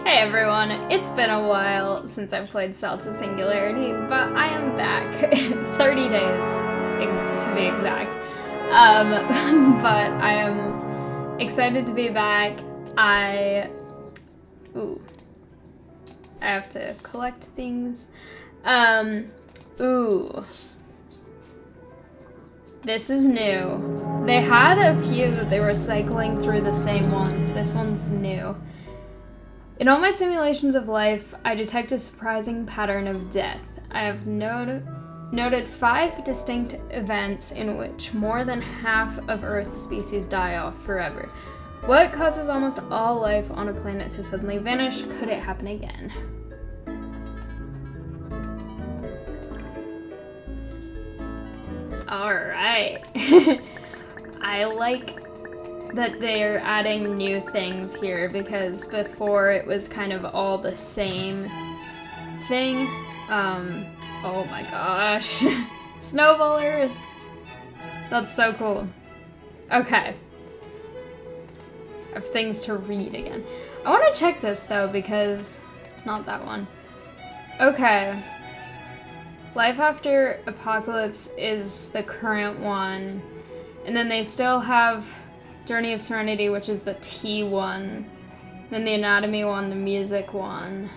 Hey everyone, it's been a while since I've played Salta Singularity, but I am back. 30 days, to be exact. But I am excited to be back. I have to collect things. This is new. They had a few that they were cycling through the same ones. This one's new. In all my simulations of life, I detect a surprising pattern of death. I have noted 5 distinct events in which more than half of Earth's species die off forever. What causes almost all life on a planet to suddenly vanish? Could it happen again? Alright. I like that they're adding new things here, because before it was kind of all the same thing. Oh my gosh. Snowball Earth! That's so cool. Okay. I have things to read again. I want to check this though, because... not that one. Okay. Life After Apocalypse is the current one. And then they still have Journey of Serenity, which is the T one. Then the Anatomy one, the Music one.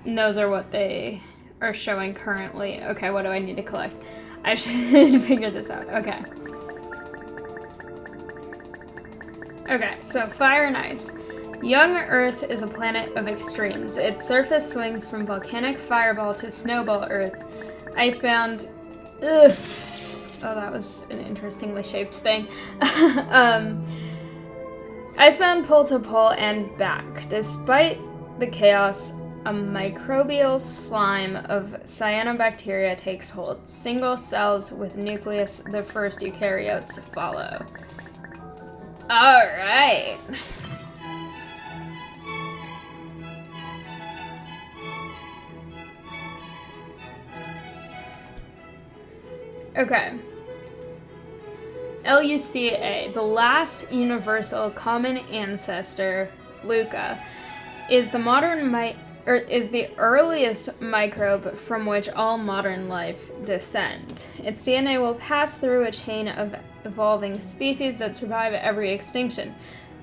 And those are what they are showing currently. Okay, what do I need to collect? I should figure this out. Okay. Okay, so Fire and Ice. Young Earth is a planet of extremes. Its surface swings from volcanic fireball to snowball Earth. Icebound... Ugh. Oh, that was an interestingly shaped thing. Icebound pole to pole and back. Despite the chaos, a microbial slime of cyanobacteria takes hold. Single cells with nucleus, the first eukaryotes to follow. Alright. Okay. LUCA, the last universal common ancestor, Luca, is the earliest microbe from which all modern life descends. Its DNA will pass through a chain of evolving species that survive every extinction.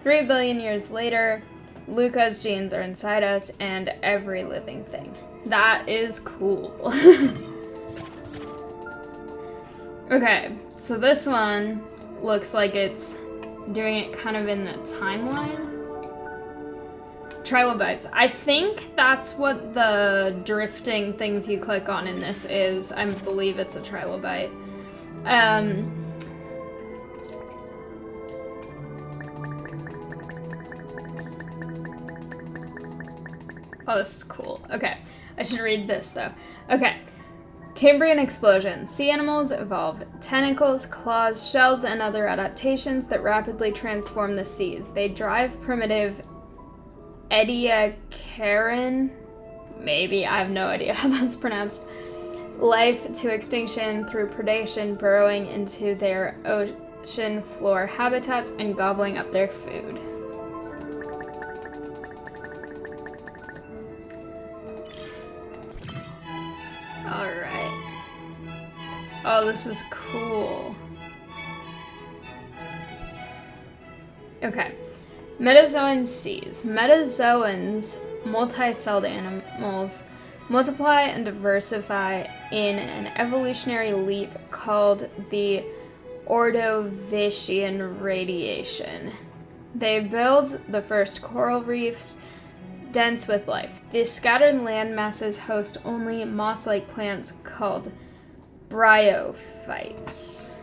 3 billion years later, Luca's genes are inside us and every living thing. That is cool. Okay, so this one looks like it's doing it kind of in the timeline. Trilobites. I think that's what the drifting things you click on in this is. I believe it's a trilobite. Oh, this is cool. Okay, I should read this though. Okay. Cambrian explosion. Sea animals evolve tentacles, claws, shells, and other adaptations that rapidly transform the seas. They drive primitive Ediacaran, maybe, I have no idea how that's pronounced, life to extinction through predation, burrowing into their ocean floor habitats and gobbling up their food. Alright. Oh, this is cool. Okay. Metazoan seas. Metazoans, multi-celled animals, multiply and diversify in an evolutionary leap called the Ordovician radiation. They build the first coral reefs, dense with life. These scattered land masses host only moss-like plants called bryophytes.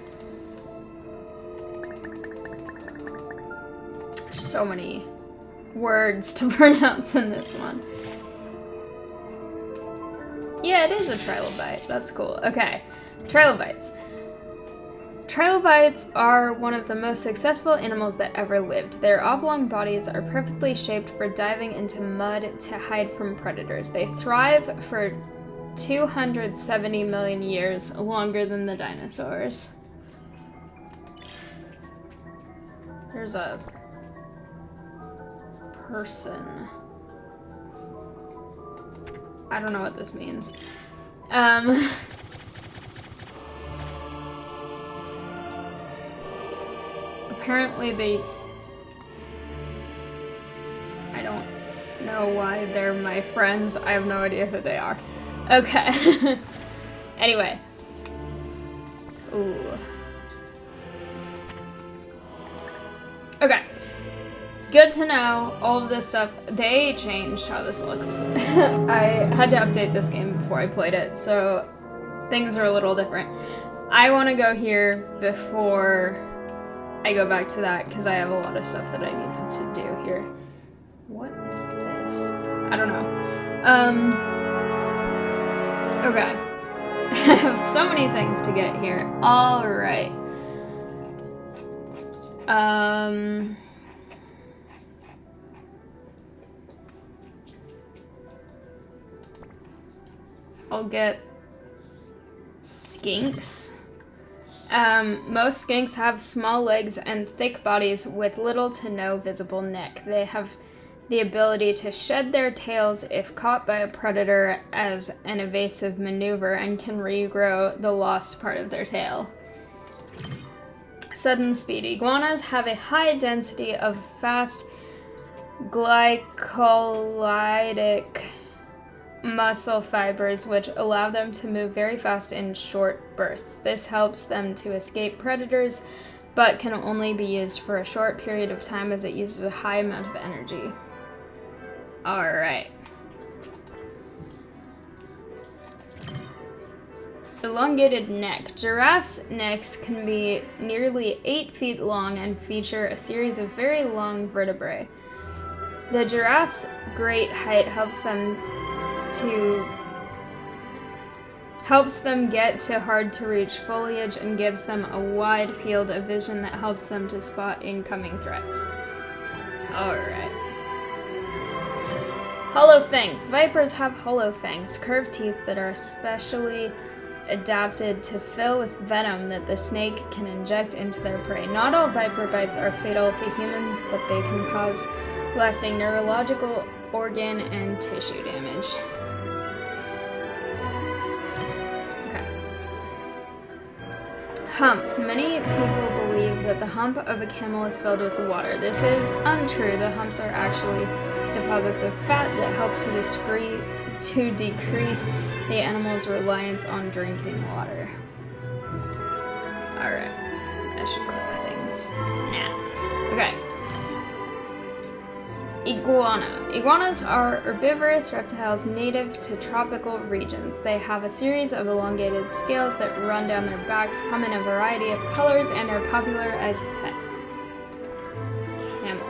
So many words to pronounce in this one. Yeah, it is a trilobite. That's cool. Okay, trilobites. Trilobites are one of the most successful animals that ever lived. Their oblong bodies are perfectly shaped for diving into mud to hide from predators. They thrive for 270 million years, longer than the dinosaurs. There's a person. I don't know what this means. Apparently I don't know why they're my friends. I have no idea who they are. Okay. Anyway. Ooh. Okay. Good to know all of this stuff. They changed how this looks. I had to update this game before I played it, so things are a little different. I want to go here before I go back to that because I have a lot of stuff that I needed to do here. What is this? I don't know. Okay. I have so many things to get here. All right. I'll get skinks. Most skinks have small legs and thick bodies with little to no visible neck. They have the ability to shed their tails if caught by a predator as an evasive maneuver and can regrow the lost part of their tail. Sudden speed. Iguanas have a high density of fast glycolytic muscle fibers which allow them to move very fast in short bursts. This helps them to escape predators, but can only be used for a short period of time as it uses a high amount of energy. Alright. Elongated neck. Giraffes' necks can be nearly 8 feet long and feature a series of very long vertebrae. The giraffe's great height helps them get to hard-to-reach foliage and gives them a wide field of vision that helps them to spot incoming threats. Alright. Hollow fangs. Vipers have hollow fangs, curved teeth that are especially adapted to fill with venom that the snake can inject into their prey. Not all viper bites are fatal to humans, but they can cause lasting neurological, organ, and tissue damage. Humps. Many people believe that the hump of a camel is filled with water. This is untrue. The humps are actually deposits of fat that help to decrease the animal's reliance on drinking water. Alright. I should click things. Nah. Okay. Iguana. Iguanas are herbivorous reptiles native to tropical regions. They have a series of elongated scales that run down their backs, come in a variety of colors, and are popular as pets. Camel.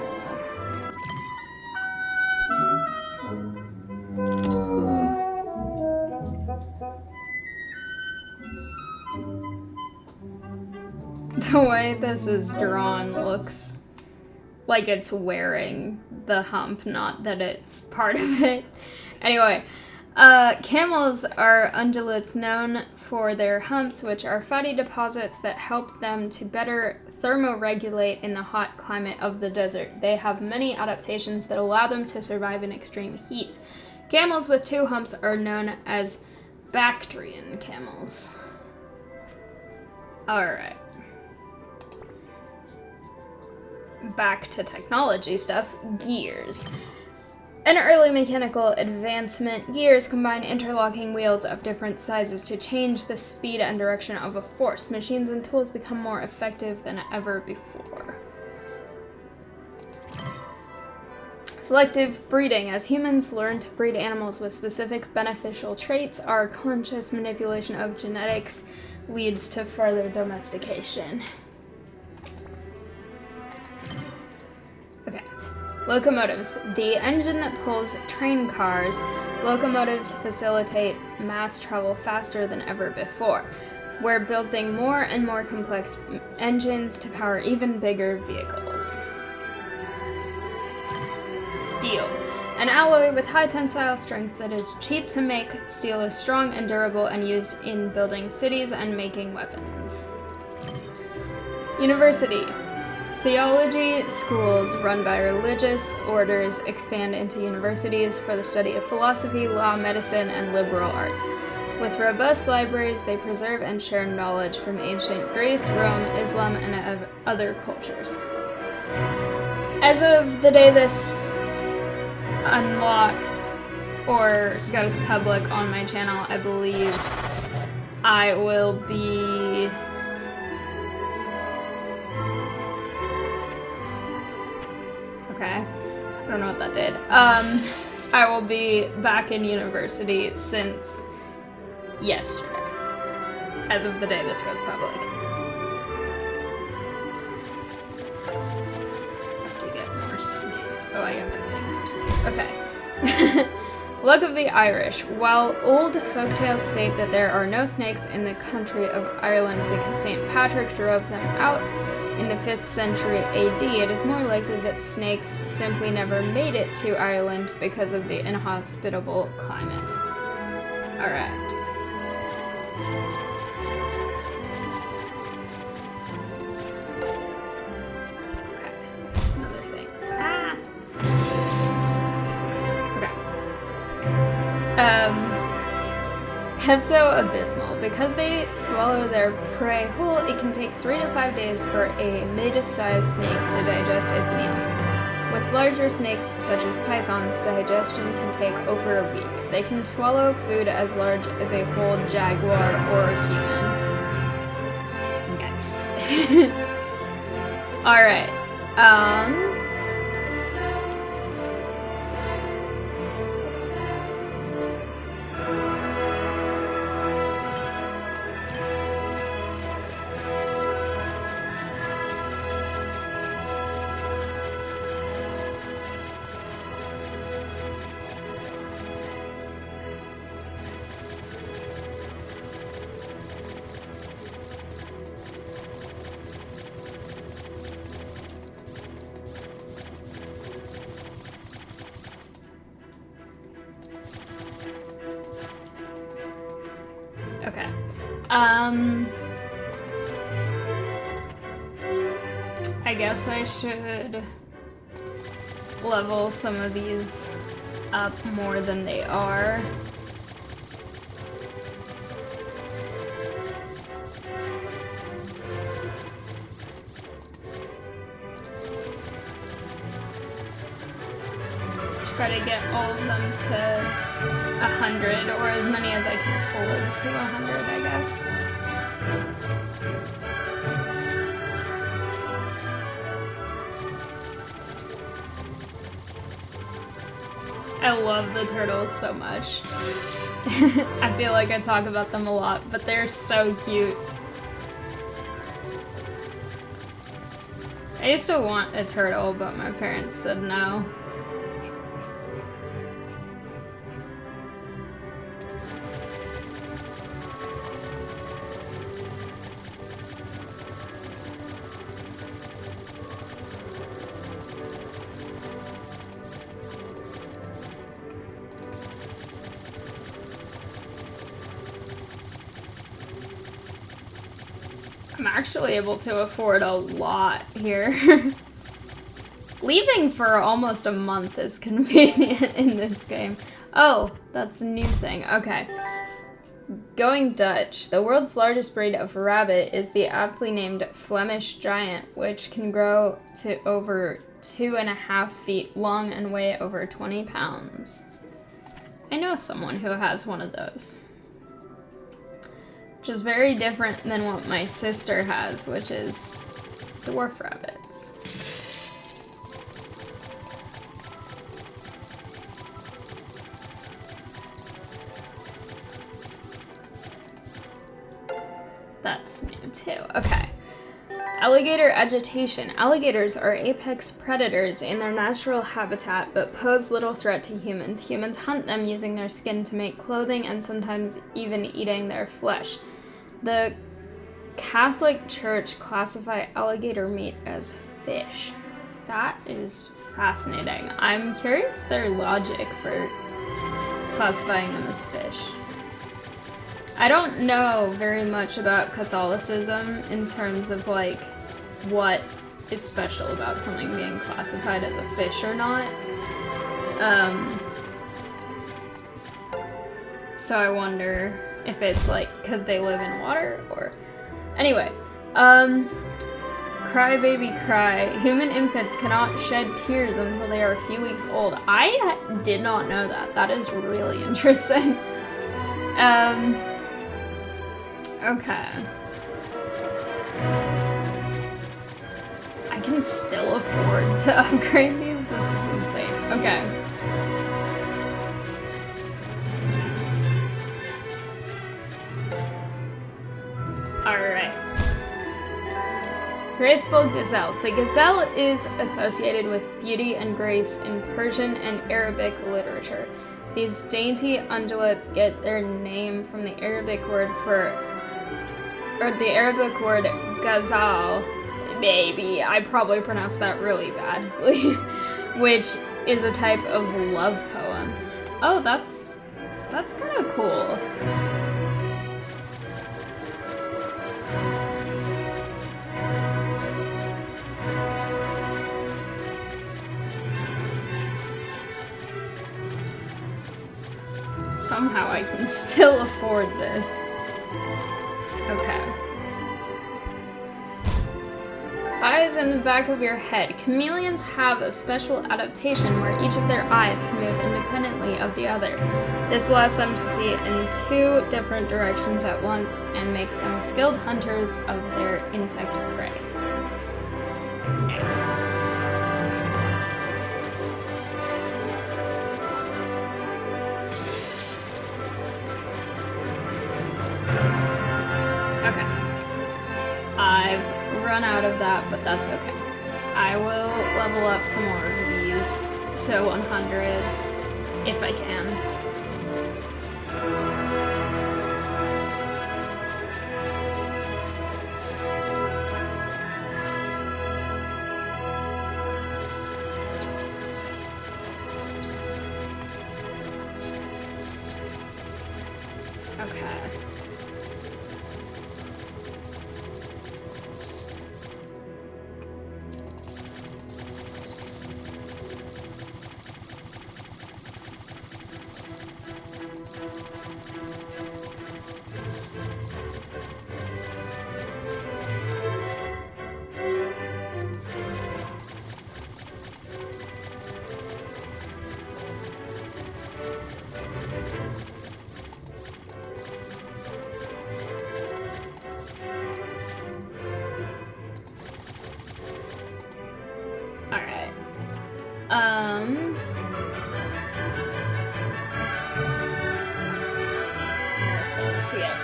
The way this is drawn looks like it's wearing the hump, not that it's part of it. Anyway, camels are ungulates known for their humps, which are fatty deposits that help them to better thermoregulate in the hot climate of the desert. They have many adaptations that allow them to survive in extreme heat. Camels with 2 humps are known as Bactrian camels. Alright. Back to technology stuff. Gears. An early mechanical advancement, gears combine interlocking wheels of different sizes to change the speed and direction of a force. Machines and tools become more effective than ever before. Selective breeding. As humans learn to breed animals with specific beneficial traits, our conscious manipulation of genetics leads to further domestication. Locomotives. The engine that pulls train cars. Locomotives facilitate mass travel faster than ever before. We're building more and more complex engines to power even bigger vehicles. Steel. An alloy with high tensile strength that is cheap to make. Steel is strong and durable and used in building cities and making weapons. University. Theology schools run by religious orders expand into universities for the study of philosophy, law, medicine, and liberal arts. With robust libraries, they preserve and share knowledge from ancient Greece, Rome, Islam, and other cultures. As of the day this unlocks or goes public on my channel, I believe I will be... Okay, I don't know what that did. I will be back in university since yesterday, as of the day this goes public. Have to get more snakes. Oh, I have a thing for snakes. Okay. Luck of the Irish. While old folktales state that there are no snakes in the country of Ireland because St. Patrick drove them out in the 5th century AD, it is more likely that snakes simply never made it to Ireland because of the inhospitable climate. Alright. Okay, another thing. Ah! Okay. Pepto-Abysmal. Because they swallow their prey whole, it can take 3 to 5 days for a mid-sized snake to digest its meal. With larger snakes, such as pythons, digestion can take over a week. They can swallow food as large as a whole jaguar or human. Nice. Alright. Okay. I guess I should level some of these up more than they are. Try to get all of them to 100, or as many as I can afford to 100, I guess. I love the turtles so much. I feel like I talk about them a lot, but they're so cute. I used to want a turtle, but my parents said no. I'm actually able to afford a lot here. Leaving for almost a month is convenient in this game. Oh, that's a new thing. Okay. Going Dutch. The world's largest breed of rabbit is the aptly named Flemish Giant, which can grow to over 2.5 feet long and weigh over 20 pounds. I know someone who has one of those. Which is very different than what my sister has, which is dwarf rabbits. That's new too. Okay. Alligator agitation. Alligators are apex predators in their natural habitat, but pose little threat to humans. Humans hunt them using their skin to make clothing and sometimes even eating their flesh. The Catholic Church classify alligator meat as fish. That is fascinating. I'm curious their logic for classifying them as fish. I don't know very much about Catholicism in terms of like what is special about something being classified as a fish or not. So I wonder if it's like because they live in water or... Anyway, cry baby cry. Human infants cannot shed tears until they are a few weeks old. I did not know that. That is really interesting. Okay. I can still afford to upgrade these? This is insane. Okay. Alright. Graceful gazelles. The gazelle is associated with beauty and grace in Persian and Arabic literature. These dainty ungulates get their name from the Arabic word ghazal. Maybe, I probably pronounced that really badly. Which is a type of love poem. Oh, that's kind of cool. Somehow I can still afford this. Okay. Eyes in the back of your head. Chameleons have a special adaptation where each of their eyes can move independently of the other. This allows them to see in 2 different directions at once and makes them skilled hunters of their insect prey. Nice. Run out of that, but that's okay. I will level up some more of these to 100 if I can. Okay.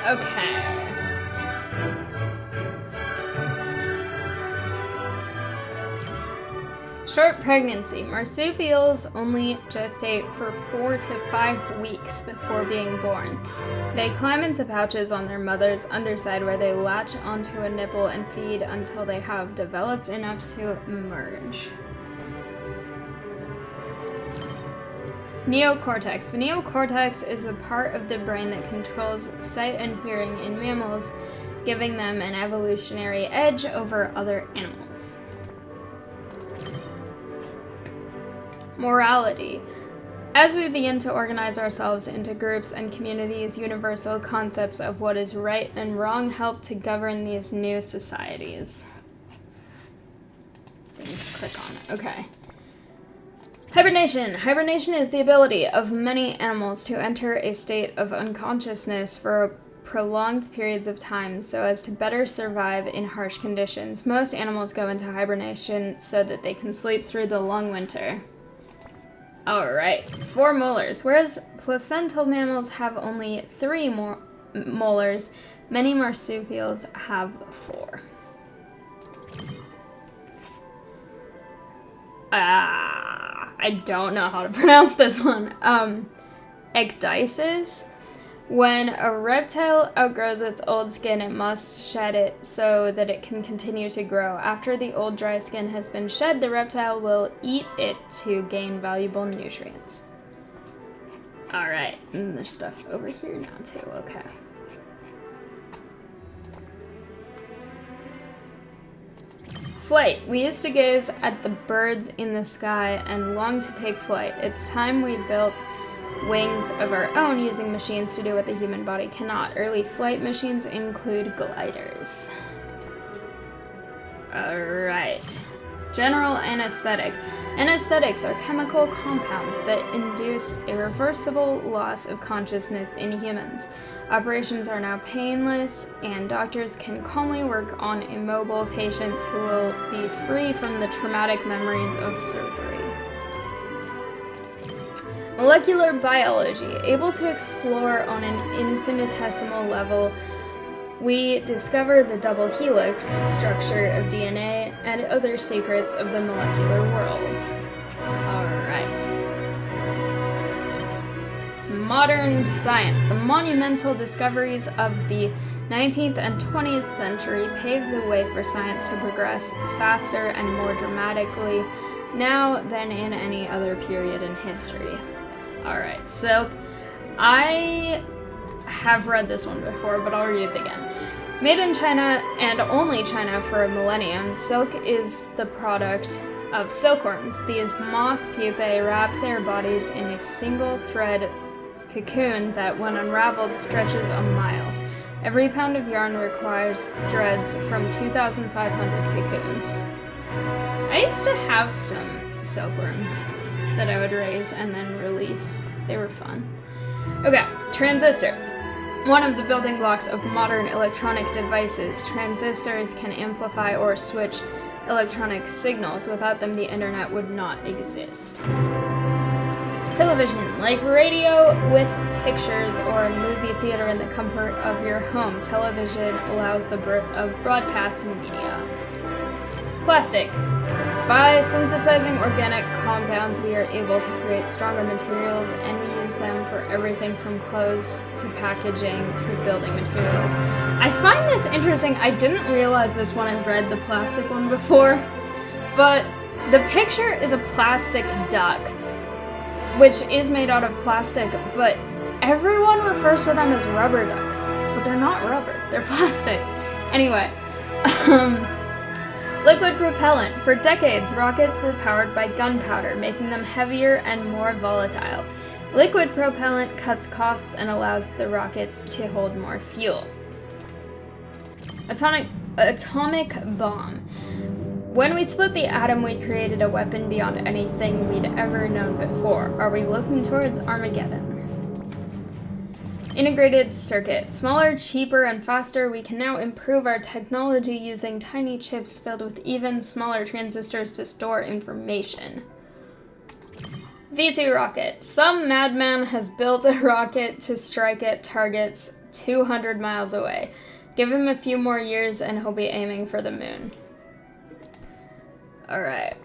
Okay. Short pregnancy. Marsupials only gestate for 4 to 5 weeks before being born. They climb into pouches on their mother's underside where they latch onto a nipple and feed until they have developed enough to emerge. Neocortex. The neocortex is the part of the brain that controls sight and hearing in mammals, giving them an evolutionary edge over other animals. Morality. As we begin to organize ourselves into groups and communities, universal concepts of what is right and wrong help to govern these new societies. Click on it. Okay. Hibernation. Hibernation is the ability of many animals to enter a state of unconsciousness for prolonged periods of time so as to better survive in harsh conditions. Most animals go into hibernation so that they can sleep through the long winter. Alright, 4 molars. Whereas placental mammals have only 3 molars, many marsupials have 4. I don't know how to pronounce this one. Ecdysis. When a reptile outgrows its old skin, it must shed it so that it can continue to grow. After the old dry skin has been shed, the reptile will eat it to gain valuable nutrients. Alright, and there's stuff over here now too, okay. Flight. We used to gaze at the birds in the sky and long to take flight. It's time we built wings of our own using machines to do what the human body cannot. Early flight machines include gliders. Alright. General anesthetic. Anesthetics are chemical compounds that induce irreversible loss of consciousness in humans. Operations are now painless, and doctors can calmly work on immobile patients who will be free from the traumatic memories of surgery. Molecular biology. Able to explore on an infinitesimal level, we discover the double helix structure of DNA and other secrets of the molecular world. Alright. Modern science. The monumental discoveries of the 19th and 20th century paved the way for science to progress faster and more dramatically now than in any other period in history. Alright, so I have read this one before, but I'll read it again. Made in China and only China for a millennium, silk is the product of silkworms. These moth pupae wrap their bodies in a single thread cocoon that, when unraveled, stretches a mile. Every pound of yarn requires threads from 2,500 cocoons. I used to have some silkworms that I would raise and then release. They were fun. Okay, transistor. One of the building blocks of modern electronic devices, transistors can amplify or switch electronic signals. Without them, the internet would not exist. Television, like radio with pictures or a movie theater in the comfort of your home. Television allows the birth of broadcast media. Plastic. By synthesizing organic compounds, we are able to create stronger materials, and we use them for everything from clothes to packaging to building materials. I find this interesting. I didn't realize this when I read the plastic one before, but the picture is a plastic duck, which is made out of plastic, but everyone refers to them as rubber ducks, but they're not rubber, they're plastic. Anyway, liquid propellant. For decades, rockets were powered by gunpowder, making them heavier and more volatile. Liquid propellant cuts costs and allows the rockets to hold more fuel. Atomic bomb. When we split the atom, we created a weapon beyond anything we'd ever known before. Are we looking towards Armageddon? Integrated circuit. Smaller, cheaper, and faster, we can now improve our technology using tiny chips filled with even smaller transistors to store information. VC rocket. Some madman has built a rocket to strike at targets 200 miles away. Give him a few more years and he'll be aiming for the moon. Alright.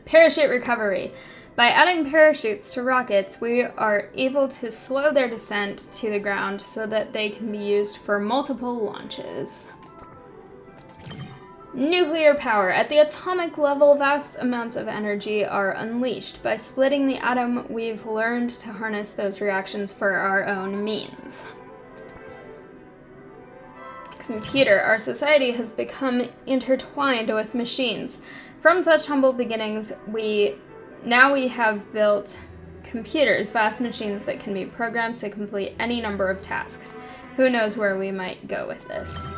Parachute recovery. By adding parachutes to rockets, we are able to slow their descent to the ground so that they can be used for multiple launches. Nuclear power. At the atomic level, vast amounts of energy are unleashed. By splitting the atom, we've learned to harness those reactions for our own means. Computer. Our society has become intertwined with machines. From such humble beginnings, we have built computers, vast machines that can be programmed to complete any number of tasks. Who knows where we might go with this?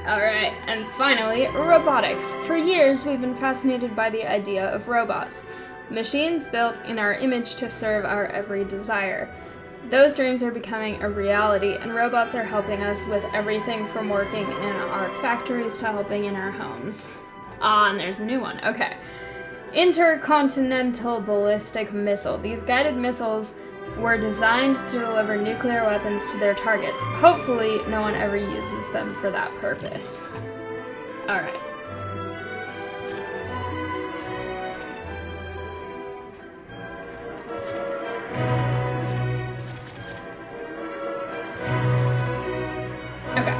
Alright, and finally, robotics. For years, we've been fascinated by the idea of robots. Machines built in our image to serve our every desire. Those dreams are becoming a reality, and robots are helping us with everything from working in our factories to helping in our homes. Ah, and there's a new one. Okay. Intercontinental ballistic missile. These guided missiles were designed to deliver nuclear weapons to their targets. Hopefully, no one ever uses them for that purpose. Alright. Okay.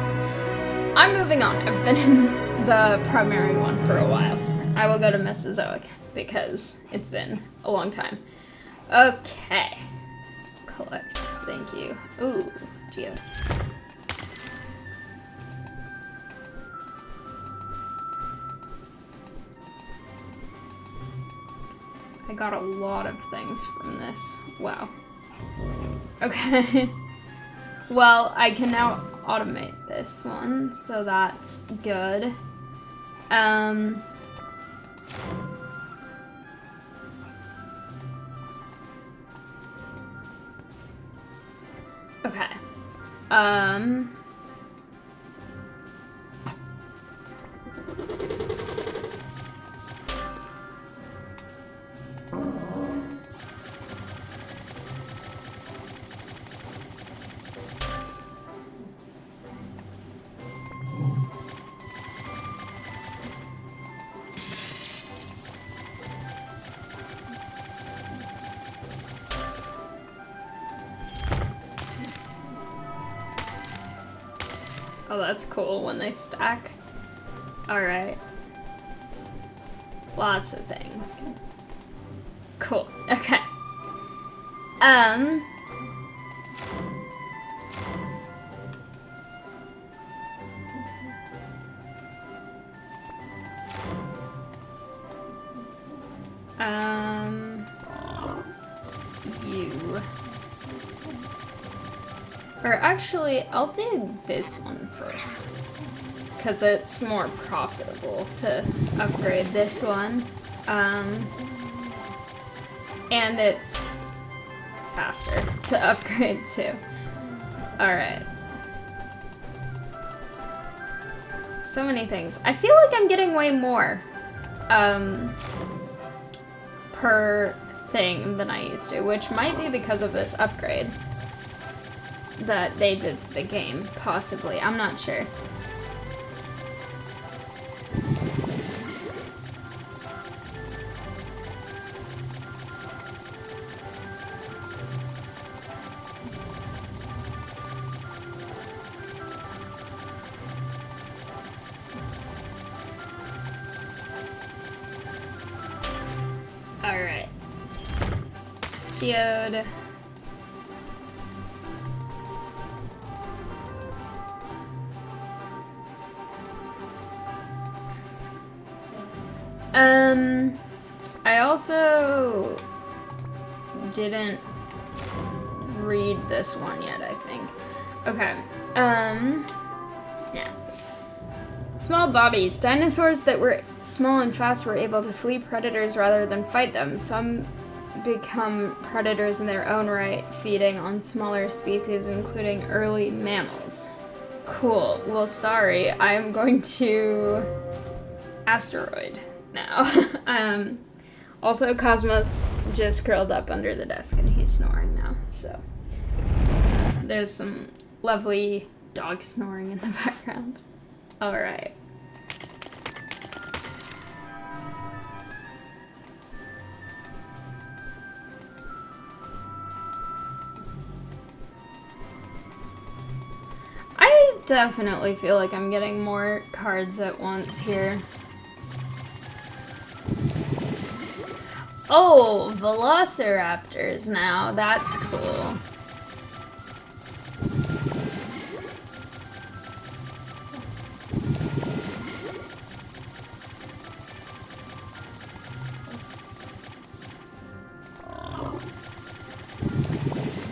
I'm moving on. I've been in the primary one for a while. I will go to Mesozoic because it's been a long time. Okay. Collect. Thank you. Ooh, geode. I got a lot of things from this. Wow. Okay. Well, I can now automate this one, so that's good. Okay. Oh, that's cool when they stack. Alright. Lots of things. Cool. Okay. You. Or actually, I'll do this one first. Because it's more profitable to upgrade this one. And it's faster to upgrade too. Alright. So many things. I feel like I'm getting way more per thing than I used to, which might be because of this upgrade that they did to the game, possibly. I'm not sure. Alright. Geode. I also didn't read this one yet, I think. Okay, yeah. Small bodies. Dinosaurs that were small and fast were able to flee predators rather than fight them. Some become predators in their own right, feeding on smaller species, including early mammals. Cool. Well, sorry, I'm going to asteroid now. Also, Cosmos just curled up under the desk and he's snoring now, so there's some lovely dog snoring in the background. Alright. I definitely feel like I'm getting more cards at once here. Oh, velociraptors now. That's cool.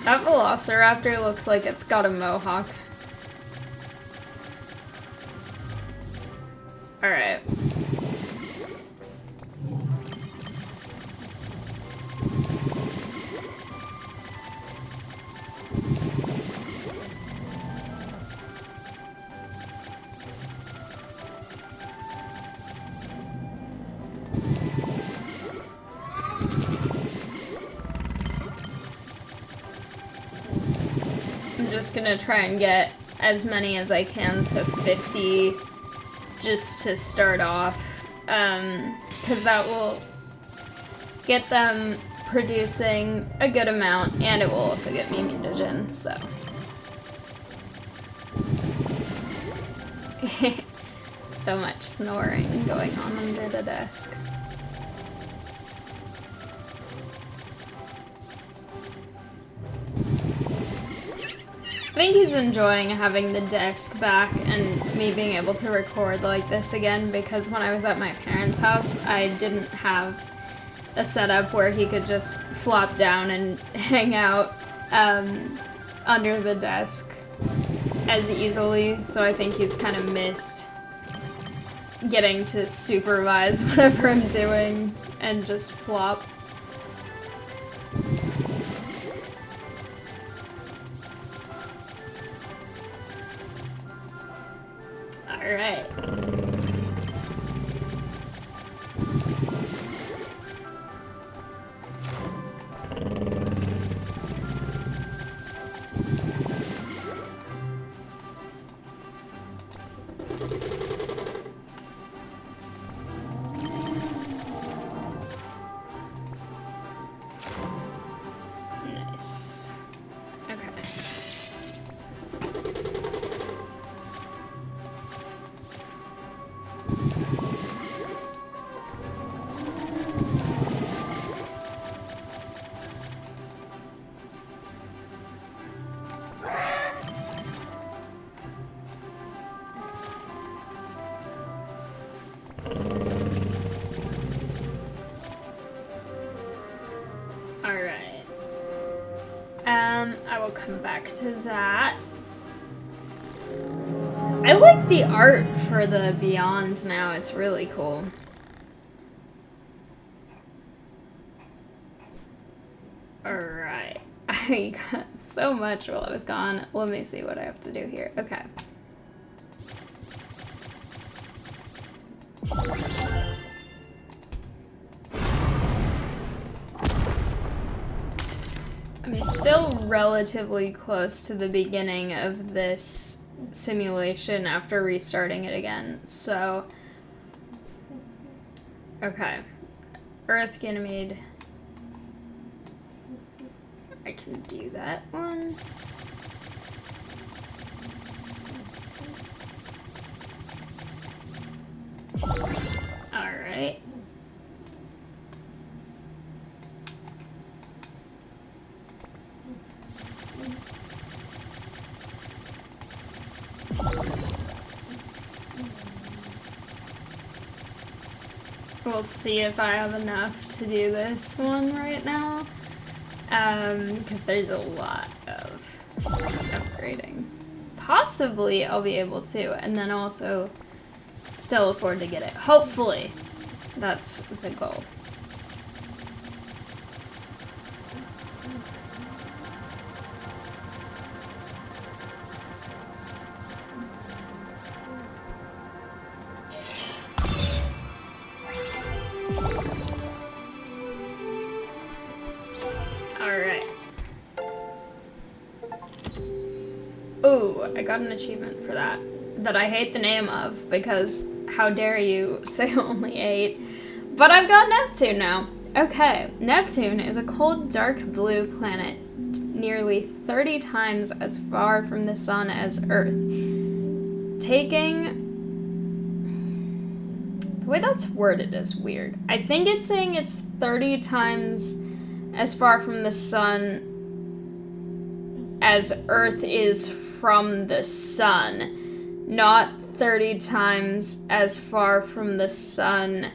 That velociraptor looks like it's got a mohawk. Alright. I'm just gonna try and get as many as I can to 50 just to start off, because that will get them producing a good amount, and it will also get me mutagen, so. So much snoring going on under the desk. I think he's enjoying having the desk back and me being able to record like this again, because when I was at my parents' house, I didn't have a setup where he could just flop down and hang out under the desk as easily, so I think he's kind of missed getting to supervise whatever I'm doing and just flop. Alright. Nice. Okay. Alright. I will come back to that. I like the art for the Beyond now, it's really cool. Alright. I got so much while I was gone. Let me see what I have to do here. Okay. I'm still relatively close to the beginning of this simulation after restarting it again, so... Okay. Earth, Ganymede. I can do that one. Alright. We'll see if I have enough to do this one right now. Because there's a lot of upgrading. Possibly I'll be able to, and then also still afford to get it. Hopefully. That's the goal. Alright. Ooh, I got an achievement for that. That I hate the name of, because how dare you say only 8. But I've got Neptune now. Okay, Neptune is a cold, dark blue planet, nearly 30 times as far from the sun as Earth. Taking... The way that's worded is weird. I think it's saying it's 30 times as far from the sun as Earth is from the sun, not 30 times as far from the sun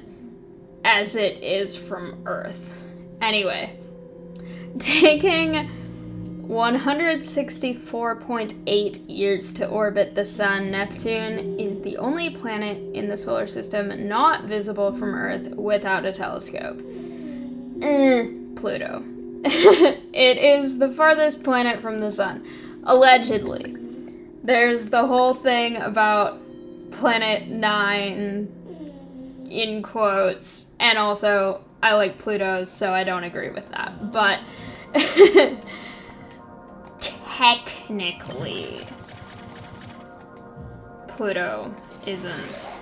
as it is from Earth. Anyway, taking 164.8 years to orbit the sun, Neptune is the only planet in the solar system not visible from Earth without a telescope. Pluto. It is the farthest planet from the sun, allegedly. There's the whole thing about Planet 9, in quotes, and also, I like Pluto, so I don't agree with that, but technically, Pluto isn't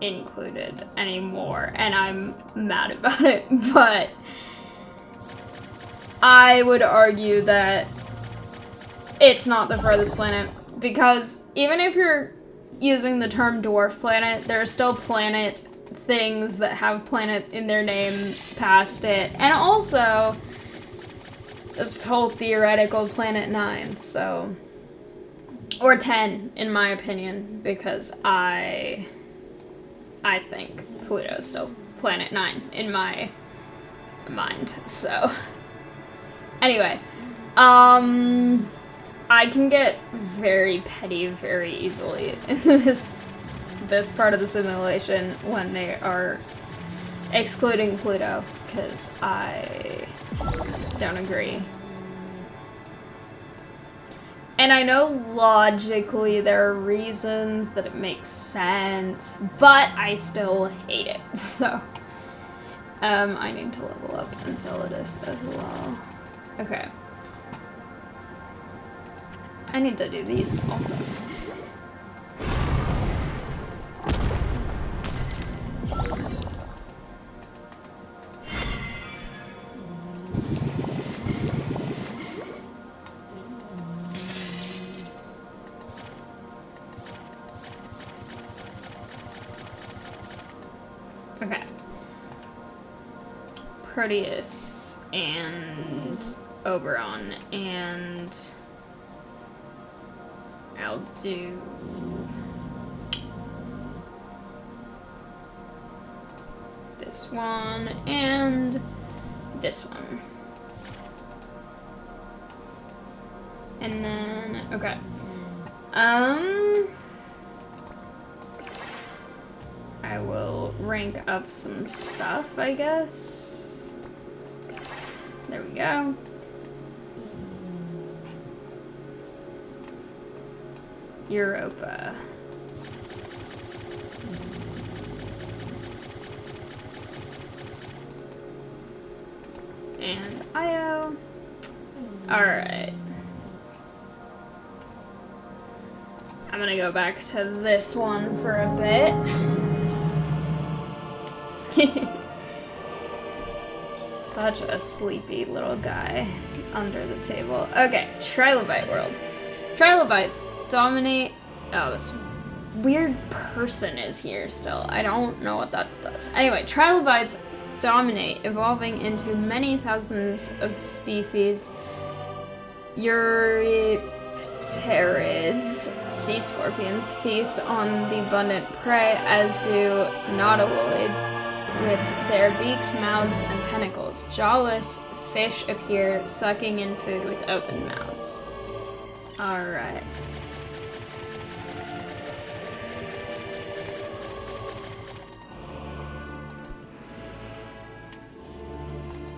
included anymore, and I'm mad about it, but I would argue that it's not the furthest planet, because even if you're using the term dwarf planet, there are still planet things that have planet in their name past it, and also this whole theoretical Planet 9, so... Or 10, in my opinion, because I think Pluto's still Planet 9, in my mind. So, anyway, I can get very petty very easily in this part of the simulation when they are excluding Pluto, because I don't agree. And I know logically there are reasons that it makes sense, but I still hate it, so. I need to level up Enceladus as well. Okay. I need to do these also. Okay. Proteus and Oberon, and I'll do this one and this one. And then, okay. I will rank up some stuff, I guess. There we go. Europa. And Io. Alright. I'm gonna go back to this one for a bit. Such a sleepy little guy under the table. Okay, Trilobite world. Trilobites dominate. Oh, this weird person is here still. I don't know what that does. Anyway, trilobites dominate, evolving into many thousands of species. Eurypterids, sea scorpions, feast on the abundant prey, as do nautiloids with their beaked mouths and tentacles. Jawless fish appear, sucking in food with open mouths. Alright.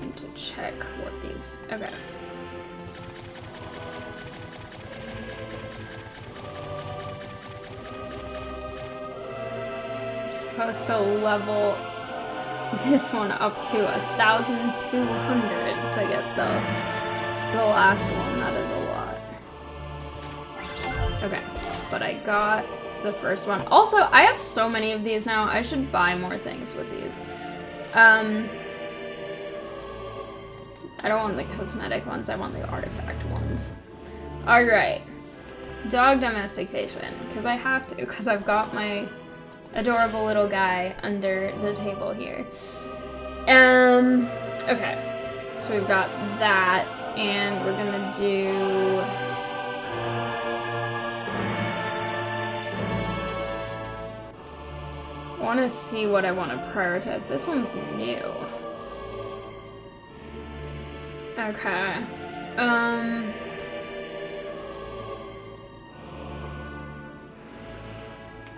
Need to check what these. Okay. I'm supposed to level this one up to 1,200 to get the last one. That is a lot. Okay, but I got the first one. Also, I have so many of these now. I should buy more things with these. I don't want the cosmetic ones. I want the artifact ones. Alright. Dog domestication. Because I have to. Because I've got my adorable little guy under the table here. Okay. So we've got that. And we're gonna do... I want to see what I want to prioritize. This one's new. Okay.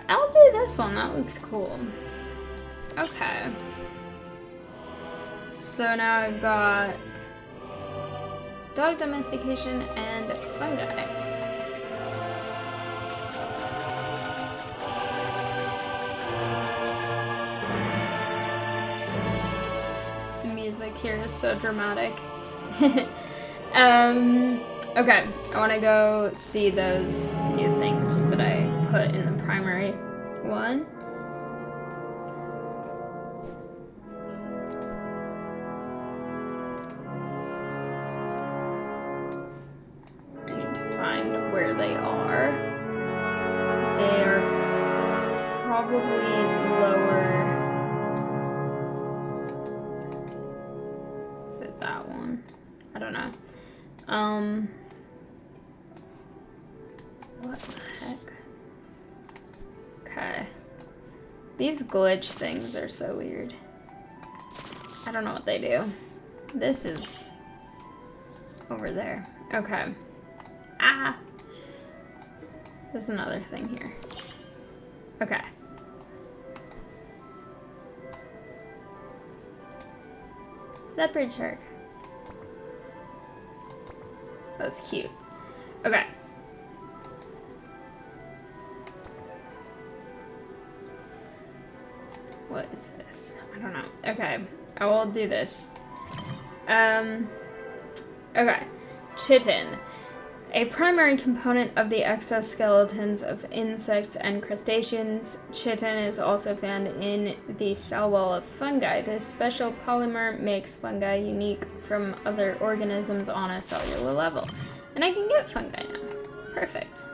I'll do this one. That looks cool. Okay. So now I've got dog domestication and fungi. Music here is so dramatic. Okay, I want to go see those new things that I put in the primary one. I need to find where they are. They are probably lower. Is it that one? I don't know. What the heck? Okay. These glitch things are so weird. I don't know what they do. This is over there. Okay. Ah! There's another thing here. Okay. Leopard shark. That's cute. Okay. What is this? I don't know. Okay. I will do this. Okay. Chitin. A primary component of the exoskeletons of insects and crustaceans, chitin is also found in the cell wall of fungi. This special polymer makes fungi unique from other organisms on a cellular level. And I can get fungi now. Perfect.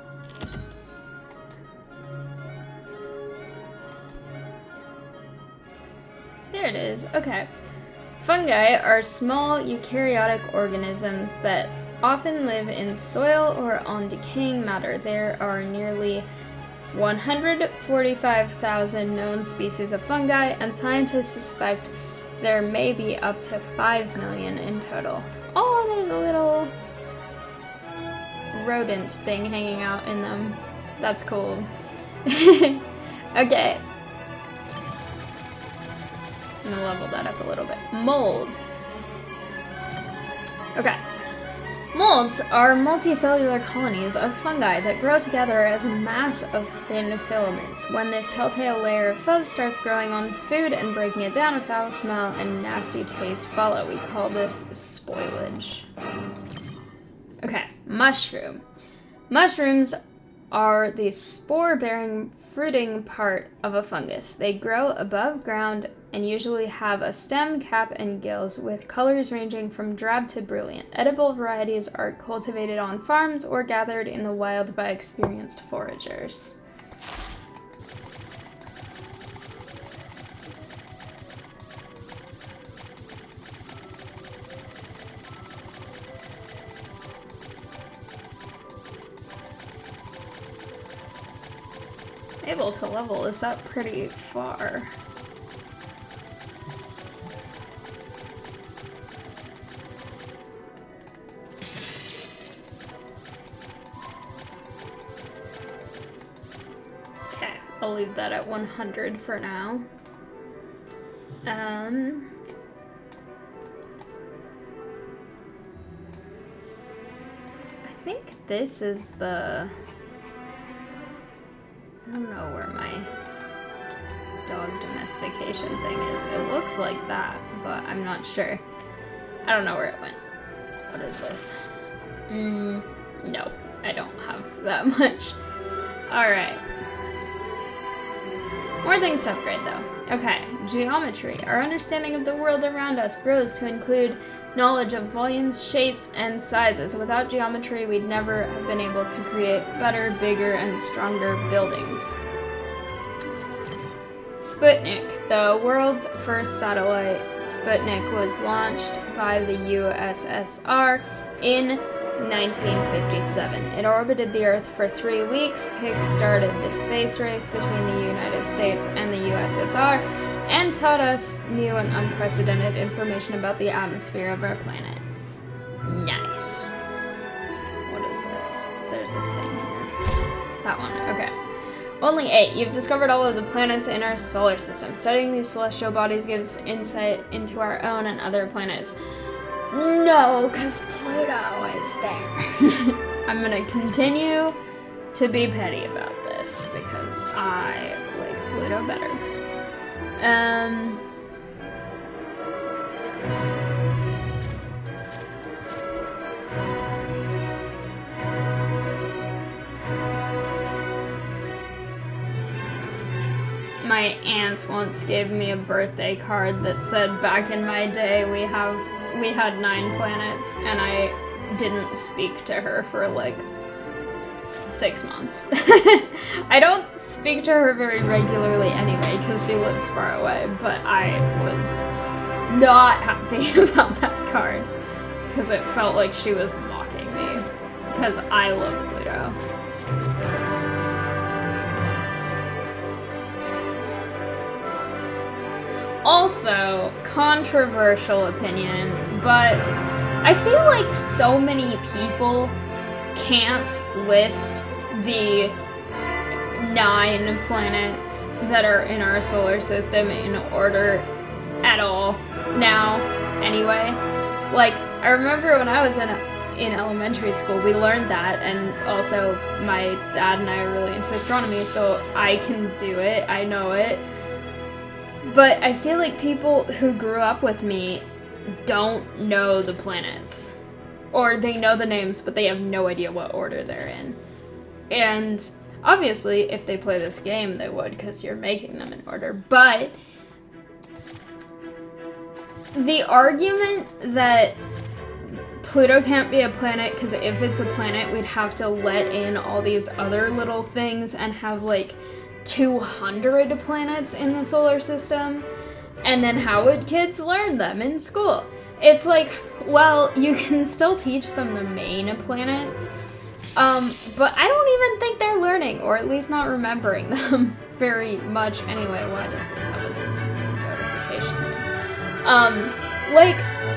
There it is. Okay. Fungi are small eukaryotic organisms that often live in soil or on decaying matter. There are nearly 145,000 known species of fungi, and scientists suspect there may be up to 5 million in total. Oh, there's a little rodent thing hanging out in them. That's cool. Okay. I'm gonna level that up a little bit. Mold. Okay. Molds are multicellular colonies of fungi that grow together as a mass of thin filaments. When this telltale layer of fuzz starts growing on food and breaking it down, a foul smell and nasty taste follow. We call this spoilage. Okay, mushroom. Mushrooms are the spore-bearing fruiting part of a fungus. They grow above ground and usually have a stem, cap, and gills with colors ranging from drab to brilliant. Edible varieties are cultivated on farms or gathered in the wild by experienced foragers. Able to level this up pretty far. Okay, I'll leave that at 100 for now. I think this is the... I don't know where my dog domestication thing is. It looks like that, but I'm not sure. I don't know where it went. What is this? No, I don't have that much. Alright. More things to upgrade, though. Okay, geometry. Our understanding of the world around us grows to include knowledge of volumes, shapes, and sizes. Without geometry, we'd never have been able to create better, bigger, and stronger buildings. Sputnik. The world's first satellite, Sputnik, was launched by the USSR in 1957. It orbited the Earth for 3 weeks, kick-started the space race between the United States and the USSR, and taught us new and unprecedented information about the atmosphere of our planet. Nice. What is this? There's a thing here. That one, okay. Only 8. You've discovered all of the planets in our solar system. Studying these celestial bodies gives insight into our own and other planets. No, because Pluto is there. I'm gonna continue to be petty about this because I like Pluto better. My aunt once gave me a birthday card that said, back in my day we had 9 planets, and I didn't speak to her for like 6 months. I don't speak to her very regularly anyway because she lives far away, but I was not happy about that card because it felt like she was mocking me because I love Pluto. Also, controversial opinion, but I feel like so many people can't list the 9 planets that are in our solar system in order at all now, anyway. Like, I remember when I was in elementary school, we learned that, and also my dad and I are really into astronomy, so I can do it, I know it. But I feel like people who grew up with me don't know the planets. Or they know the names, but they have no idea what order they're in. And obviously, if they play this game, they would, because you're making them in order. But the argument that Pluto can't be a planet, because if it's a planet, we'd have to let in all these other little things and have, like, 200 planets in the solar system, and then how would kids learn them in school? It's like, well, you can still teach them the main planets, but I don't even think they're learning, or at least not remembering them very much anyway. Why does this have a notification? Like,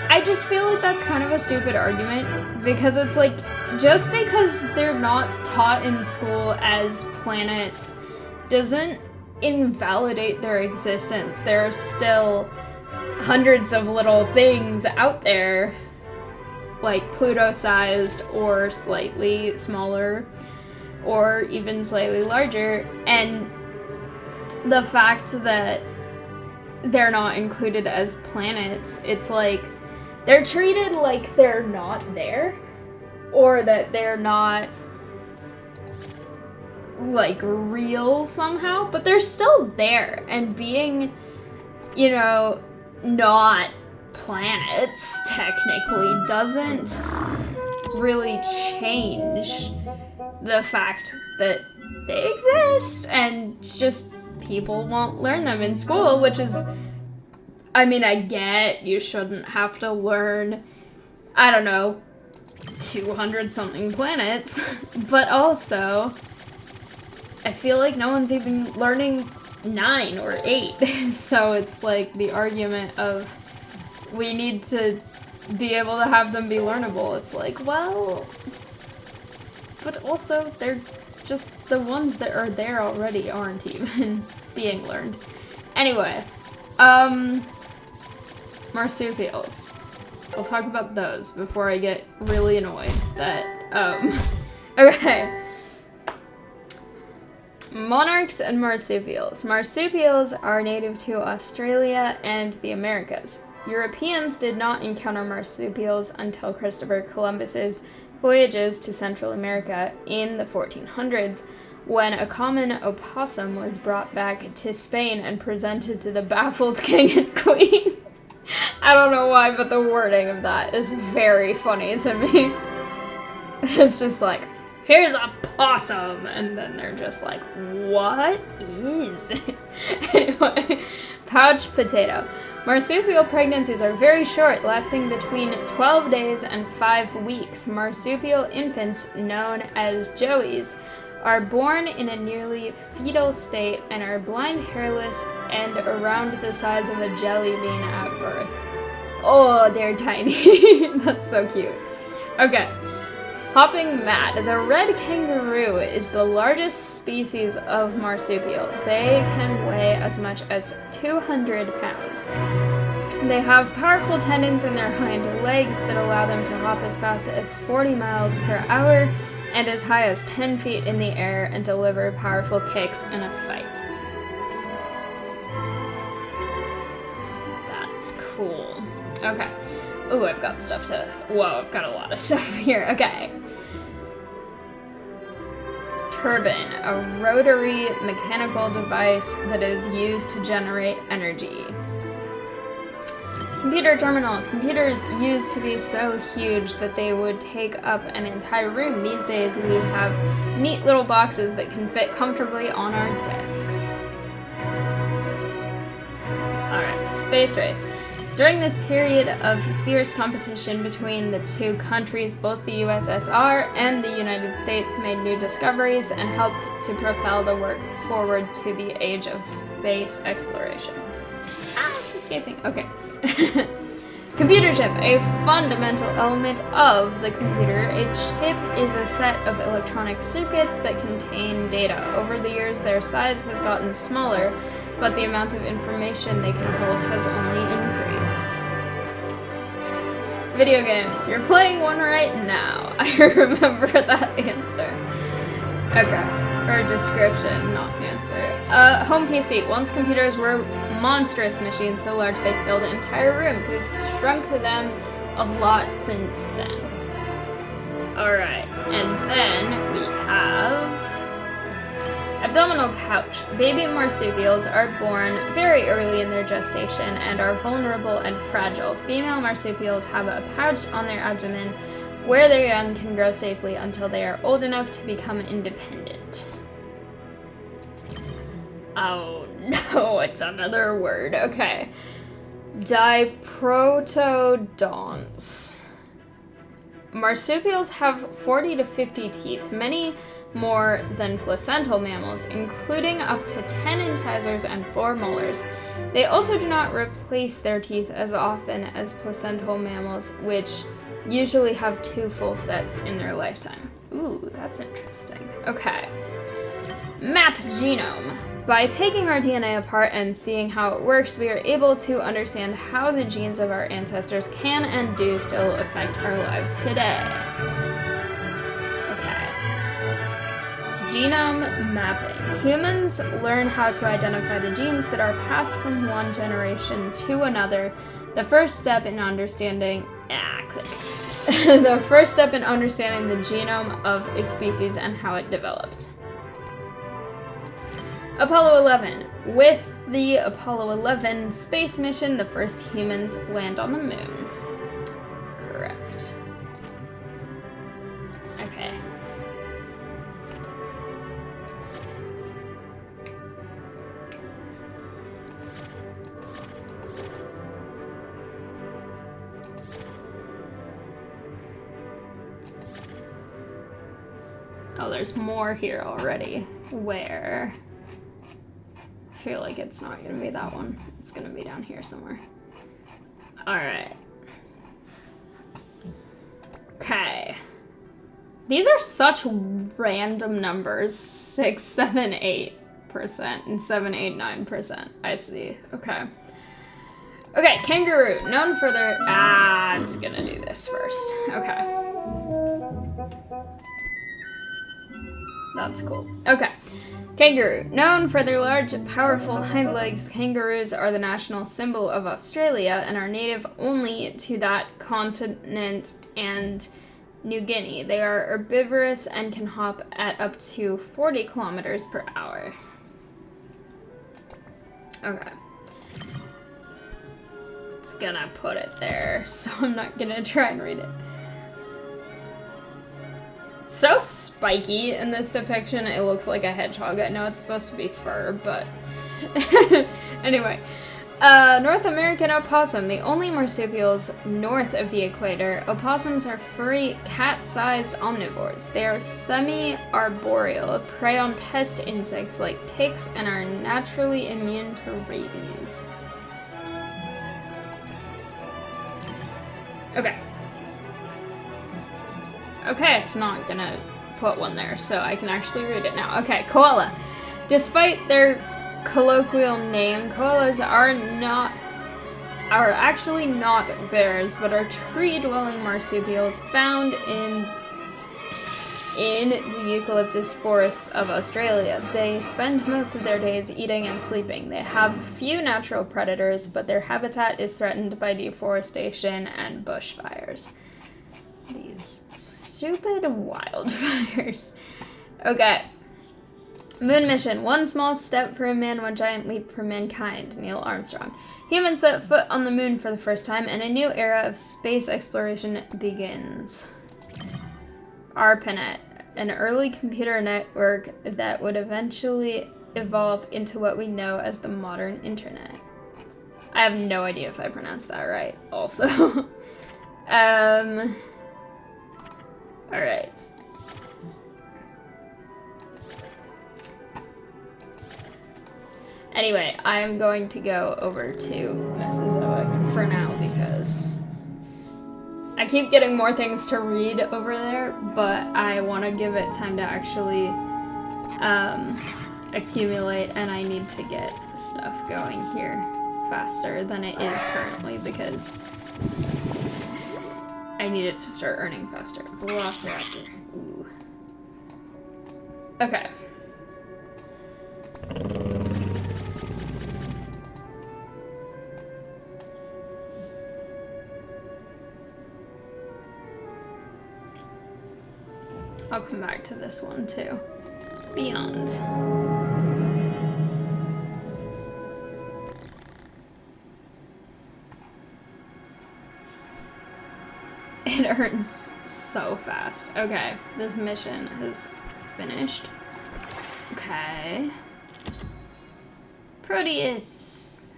I just feel like that's kind of a stupid argument, because it's like, just because they're not taught in school as planets doesn't invalidate their existence. There are still hundreds of little things out there, like Pluto-sized or slightly smaller or even slightly larger, and the fact that they're not included as planets, it's like they're treated like they're not there, or that they're not like real somehow, but they're still there, and being, you know, not planets technically doesn't really change the fact that they exist, and just people won't learn them in school, which is, I mean, I get you shouldn't have to learn, I don't know, 200 something planets, but also I feel like no one's even learning 9 or 8. So it's like the argument of we need to be able to have them be learnable. It's like, well, but also they're just the ones that are there already aren't even being learned. Anyway, marsupials. We'll talk about those before I get really annoyed that, okay. Monarchs and marsupials. Marsupials are native to Australia and the Americas. Europeans did not encounter marsupials until Christopher Columbus's voyages to Central America in the 1400s, when a common opossum was brought back to Spain and presented to the baffled king and queen. I don't know why, but the wording of that is very funny to me. It's just like, here's a possum, and then they're just like, what is it? Anyway, pouch potato. Marsupial pregnancies are very short, lasting between 12 days and 5 weeks. Marsupial infants, known as joeys, are born in a nearly fetal state and are blind, hairless, and around the size of a jelly bean at birth. Oh, they're tiny. That's so cute. Okay. Hopping mat. The red kangaroo is the largest species of marsupial. They can weigh as much as 200 pounds. They have powerful tendons in their hind legs that allow them to hop as fast as 40 miles per hour and as high as 10 feet in the air and deliver powerful kicks in a fight. That's cool. Okay. Ooh, I've got stuff to... Whoa, I've got a lot of stuff here. Okay. Turbine, a rotary mechanical device that is used to generate energy. Computer terminal. Computers used to be so huge that they would take up an entire room. These days we have neat little boxes that can fit comfortably on our desks. Alright, space race. During this period of fierce competition between the two countries, both the USSR and the United States made new discoveries and helped to propel the work forward to the age of space exploration. Ah, it's escaping. Okay. Computer chip, a fundamental element of the computer. A chip is a set of electronic circuits that contain data. Over the years, their size has gotten smaller, but the amount of information they can hold has only increased. Video games. You're playing one right now. I remember that answer. Okay. Or description, not answer. Home PC. Once computers were monstrous machines so large they filled entire rooms. We've shrunk them a lot since then. Alright. And then we have abdominal pouch. Baby marsupials are born very early in their gestation and are vulnerable and fragile. Female marsupials have a pouch on their abdomen where their young can grow safely until they are old enough to become independent. Oh no, it's another word. Okay. Diprotodonts. Marsupials have 40 to 50 teeth, many more than placental mammals, including up to 10 incisors and 4 molars. They also do not replace their teeth as often as placental mammals, which usually have 2 full sets in their lifetime. Ooh, that's interesting. Okay. Map genome. By taking our DNA apart and seeing how it works, we are able to understand how the genes of our ancestors can and do still affect our lives today. Okay. Genome mapping. Humans learn how to identify the genes that are passed from one generation to another. The first step in understanding the first step in understanding the genome of a species and how it developed. Apollo 11. With the Apollo 11 space mission, the first humans land on the moon. Correct. Okay. Oh, there's more here already. Where? I feel like it's not gonna be that one. It's gonna be down here somewhere. Alright. Okay. These are such random numbers. 6, 7, 8% and 7, 8, 9%. I see. Okay. Okay, kangaroo. Known for their... it's gonna do this first. Okay. That's cool. Okay. Kangaroo. Known for their large, powerful hind legs, kangaroos are the national symbol of Australia and are native only to that continent and New Guinea. They are herbivorous and can hop at up to 40 kilometers per hour. Okay. It's gonna put it there, so I'm not gonna try and read it. So spiky in this depiction, it looks like a hedgehog. I know it's supposed to be fur, but... Anyway. North American opossum, the only marsupials north of the equator. Opossums are furry, cat-sized omnivores. They are semi-arboreal, prey on pest insects like ticks, and are naturally immune to rabies. Okay. Okay, it's not gonna put one there, so I can actually read it now. Okay, koala. Despite their colloquial name, koalas are actually not bears, but are tree-dwelling marsupials found in the eucalyptus forests of Australia. They spend most of their days eating and sleeping. They have few natural predators, but their habitat is threatened by deforestation and bushfires. These stupid wildfires. Okay. Moon mission. One small step for a man, one giant leap for mankind. Neil Armstrong. Humans set foot on the moon for the first time, and a new era of space exploration begins. ARPANET. An early computer network that would eventually evolve into what we know as the modern internet. I have no idea if I pronounced that right, also. Alright. Anyway, I'm going to go over to Mesozoic for now because I keep getting more things to read over there, but I want to give it time to actually accumulate, and I need to get stuff going here faster than it is currently because I need it to start earning faster. Velociraptor. Ooh. Okay. I'll come back to this one too. Beyond. It earns so fast. Okay, this mission is finished. Okay. Proteus.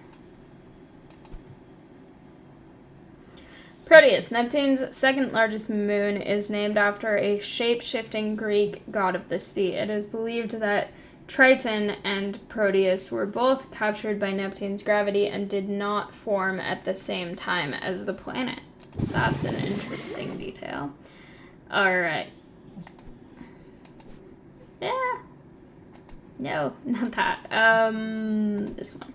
Proteus, Neptune's second largest moon, is named after a shape-shifting Greek god of the sea. It is believed that Triton and Proteus were both captured by Neptune's gravity and did not form at the same time as the planet. That's an interesting detail. Alright. Yeah. No, not that. This one.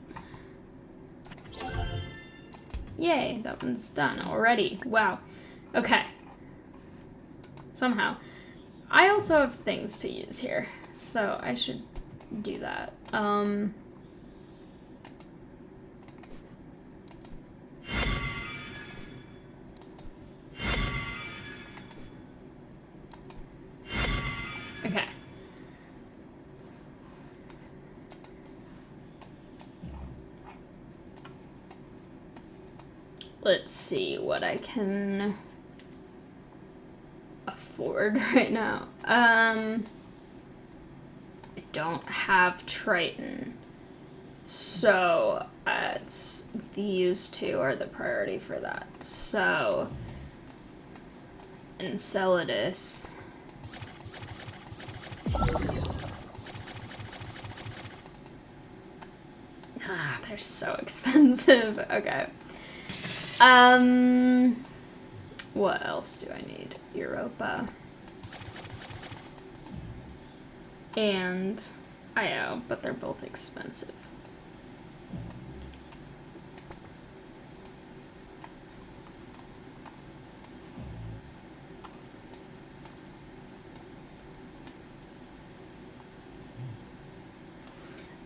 Yay, that one's done already. Wow. Okay. Somehow. I also have things to use here, so I should do that. Okay. Let's see what I can afford right now. I don't have Triton, so it's these two are the priority for that. So Enceladus. Ah, they're so expensive. Okay. What else do I need? Europa. And Io, but they're both expensive.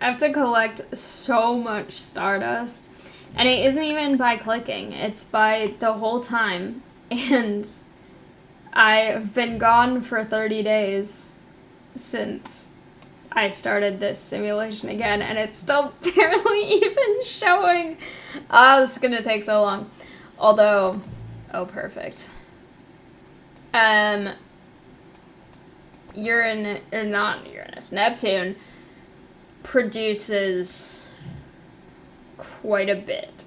I have to collect so much Stardust. And it isn't even by clicking, it's by the whole time. And I've been gone for 30 days since I started this simulation again, and it's still barely even showing. Ah, this is gonna take so long. Although, oh, perfect. Neptune produces quite a bit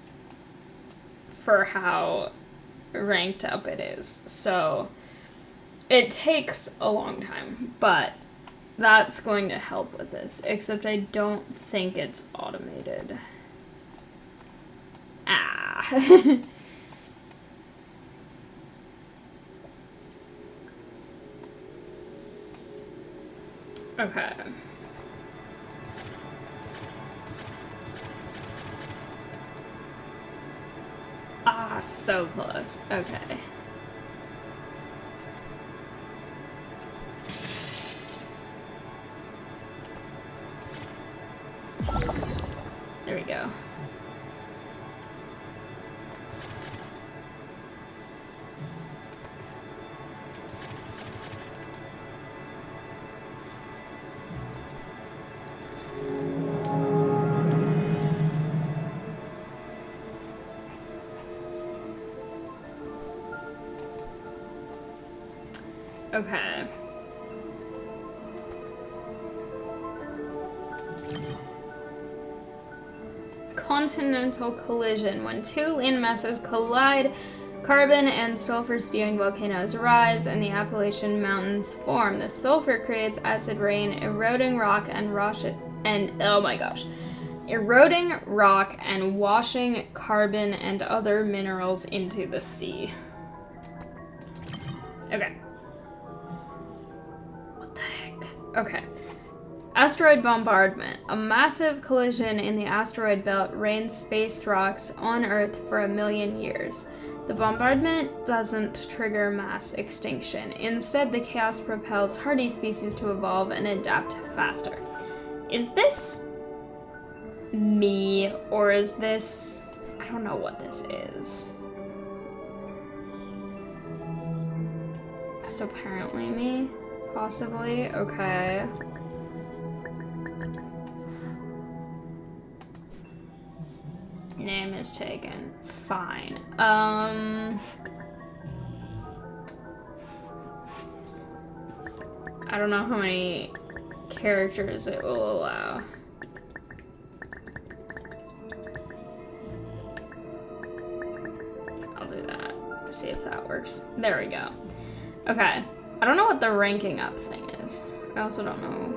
for how ranked up it is. So it takes a long time, but that's going to help with this, except I don't think it's automated. Ah. Okay. Ah, so close. Okay. There we go. Okay. Continental collision. When two land masses collide, carbon and sulfur spewing volcanoes rise and the Appalachian Mountains form. The sulfur creates acid rain, eroding rock and oh my gosh, eroding rock and washing carbon and other minerals into the sea. Okay. What the heck? Okay. Asteroid bombardment. A massive collision in the asteroid belt rains space rocks on Earth for 1 million years. The bombardment doesn't trigger mass extinction. Instead, the chaos propels hardy species to evolve and adapt faster. Is this me, or is this... I don't know what this is. It's apparently me, possibly. Okay. Name is taken. Fine. I don't know how many characters it will allow. I'll do that. See if that works. There we go. Okay. I don't know what the ranking up thing is. I also don't know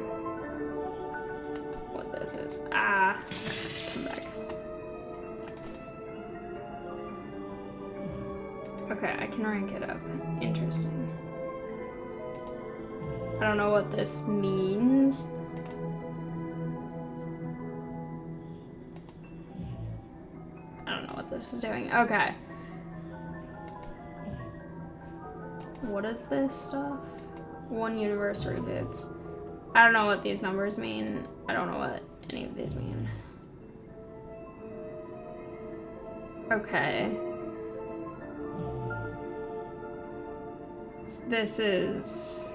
what this is. Ah. Come back. Okay, I can rank it up. Interesting. I don't know what this means. I don't know what this is doing. Okay. What is this stuff? 1 universe reboots. I don't know what these numbers mean. I don't know what any of these mean. Okay. This is...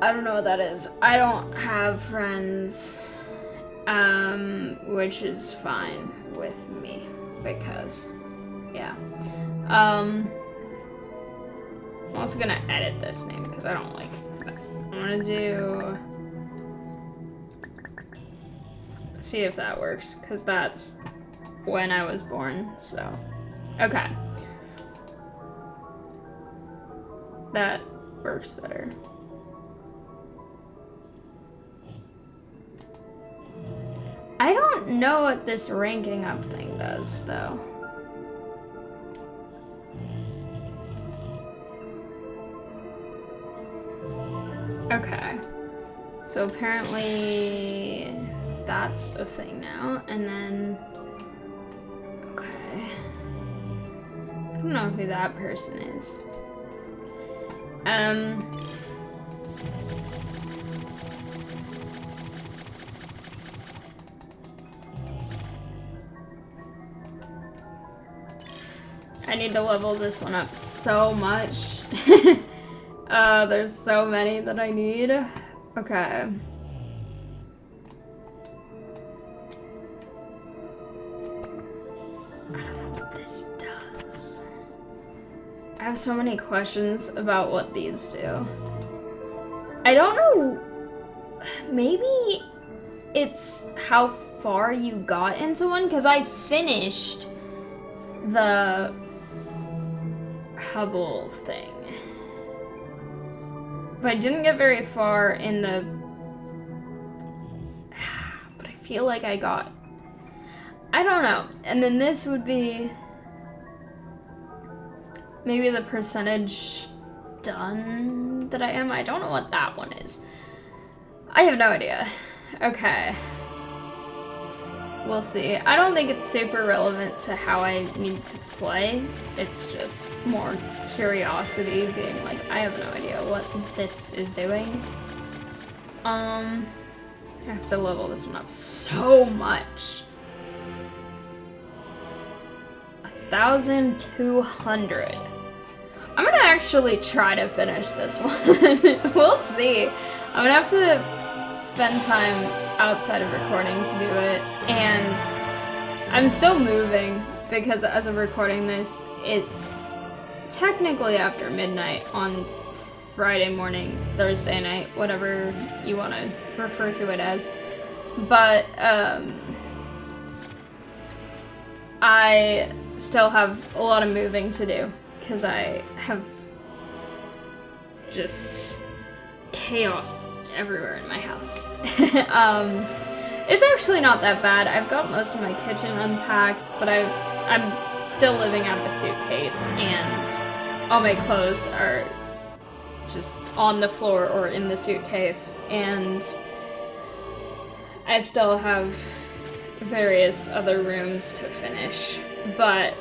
I don't know what that is. I don't have friends, which is fine with me because, yeah. I'm also gonna edit this name because I don't like that. I'm gonna do... See if that works, because that's when I was born, so... Okay. That works better. I don't know what this ranking up thing does, though. Okay. So apparently that's a thing now, and then... Okay. I don't know who that person is. I need to level this one up so much. There's so many that I need. Okay. I don't know what this does. I have so many questions about what these do. I don't know. Maybe it's how far you got into one, because I finished the Hubble thing. But I didn't get very far in the... But I feel like I got... I don't know. And then this would be... Maybe the percentage done that I am. I don't know what that one is. I have no idea. Okay. We'll see. I don't think it's super relevant to how I need to play. It's just more curiosity, being like, I have no idea what this is doing. I have to level this one up so much. 1,200. I'm gonna actually try to finish this one. We'll see. I'm gonna have to spend time outside of recording to do it, and I'm still moving because as of recording this, it's technically after midnight on Friday morning, Thursday night, whatever you want to refer to it as. But I still have a lot of moving to do because I have just chaos everywhere in my house. It's actually not that bad. I've got most of my kitchen unpacked, but I'm still living out of a suitcase, and all my clothes are just on the floor or in the suitcase, and I still have various other rooms to finish, but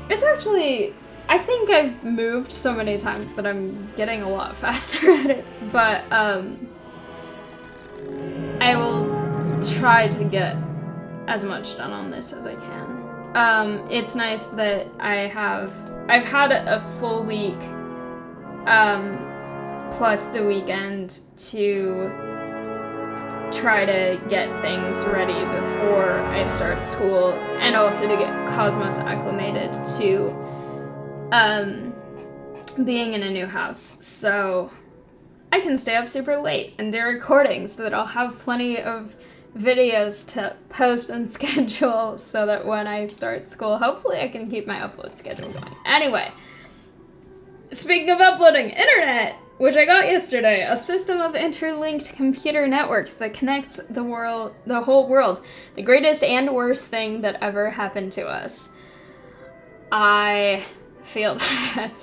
it's actually, I think I've moved so many times that I'm getting a lot faster at it, but I will try to get as much done on this as I can. It's nice that I've had a full week, plus the weekend to try to get things ready before I start school, and also to get Cosmos acclimated to being in a new house, so I can stay up super late and do recordings so that I'll have plenty of videos to post and schedule, so that when I start school, hopefully I can keep my upload schedule going. Anyway, speaking of uploading, internet! Which I got yesterday, a system of interlinked computer networks that connects the whole world. The greatest and worst thing that ever happened to us. I feel that.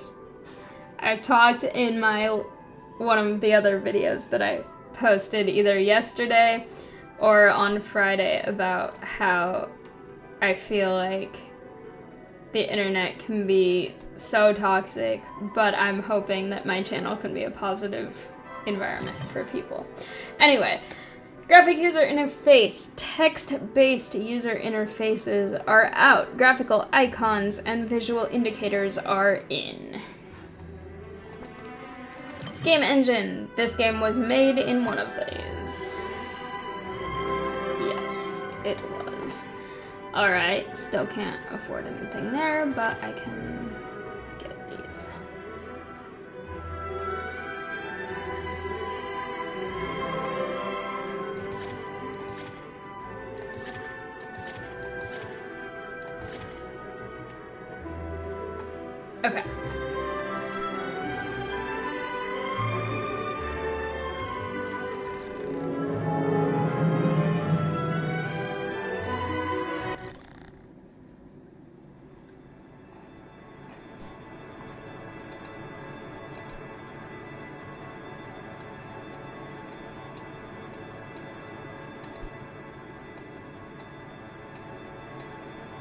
I talked in one of the other videos that I posted either yesterday or on Friday about how I feel like the internet can be so toxic, but I'm hoping that my channel can be a positive environment for people. Anyway, graphic user interface, text-based user interfaces are out. Graphical icons and visual indicators are in. Game engine. This game was made in one of these. Yes, it was. Alright, still can't afford anything there, but I can get these. Okay.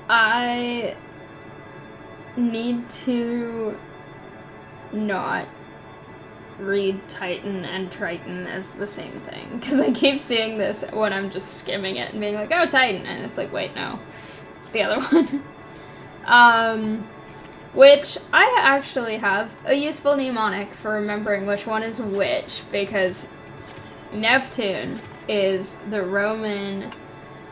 I need to not read Titan and Triton as the same thing, because I keep seeing this when I'm just skimming it and being like, oh, Titan, and it's like, wait, no, it's the other one. Which I actually have a useful mnemonic for remembering which one is which, because Neptune is the Roman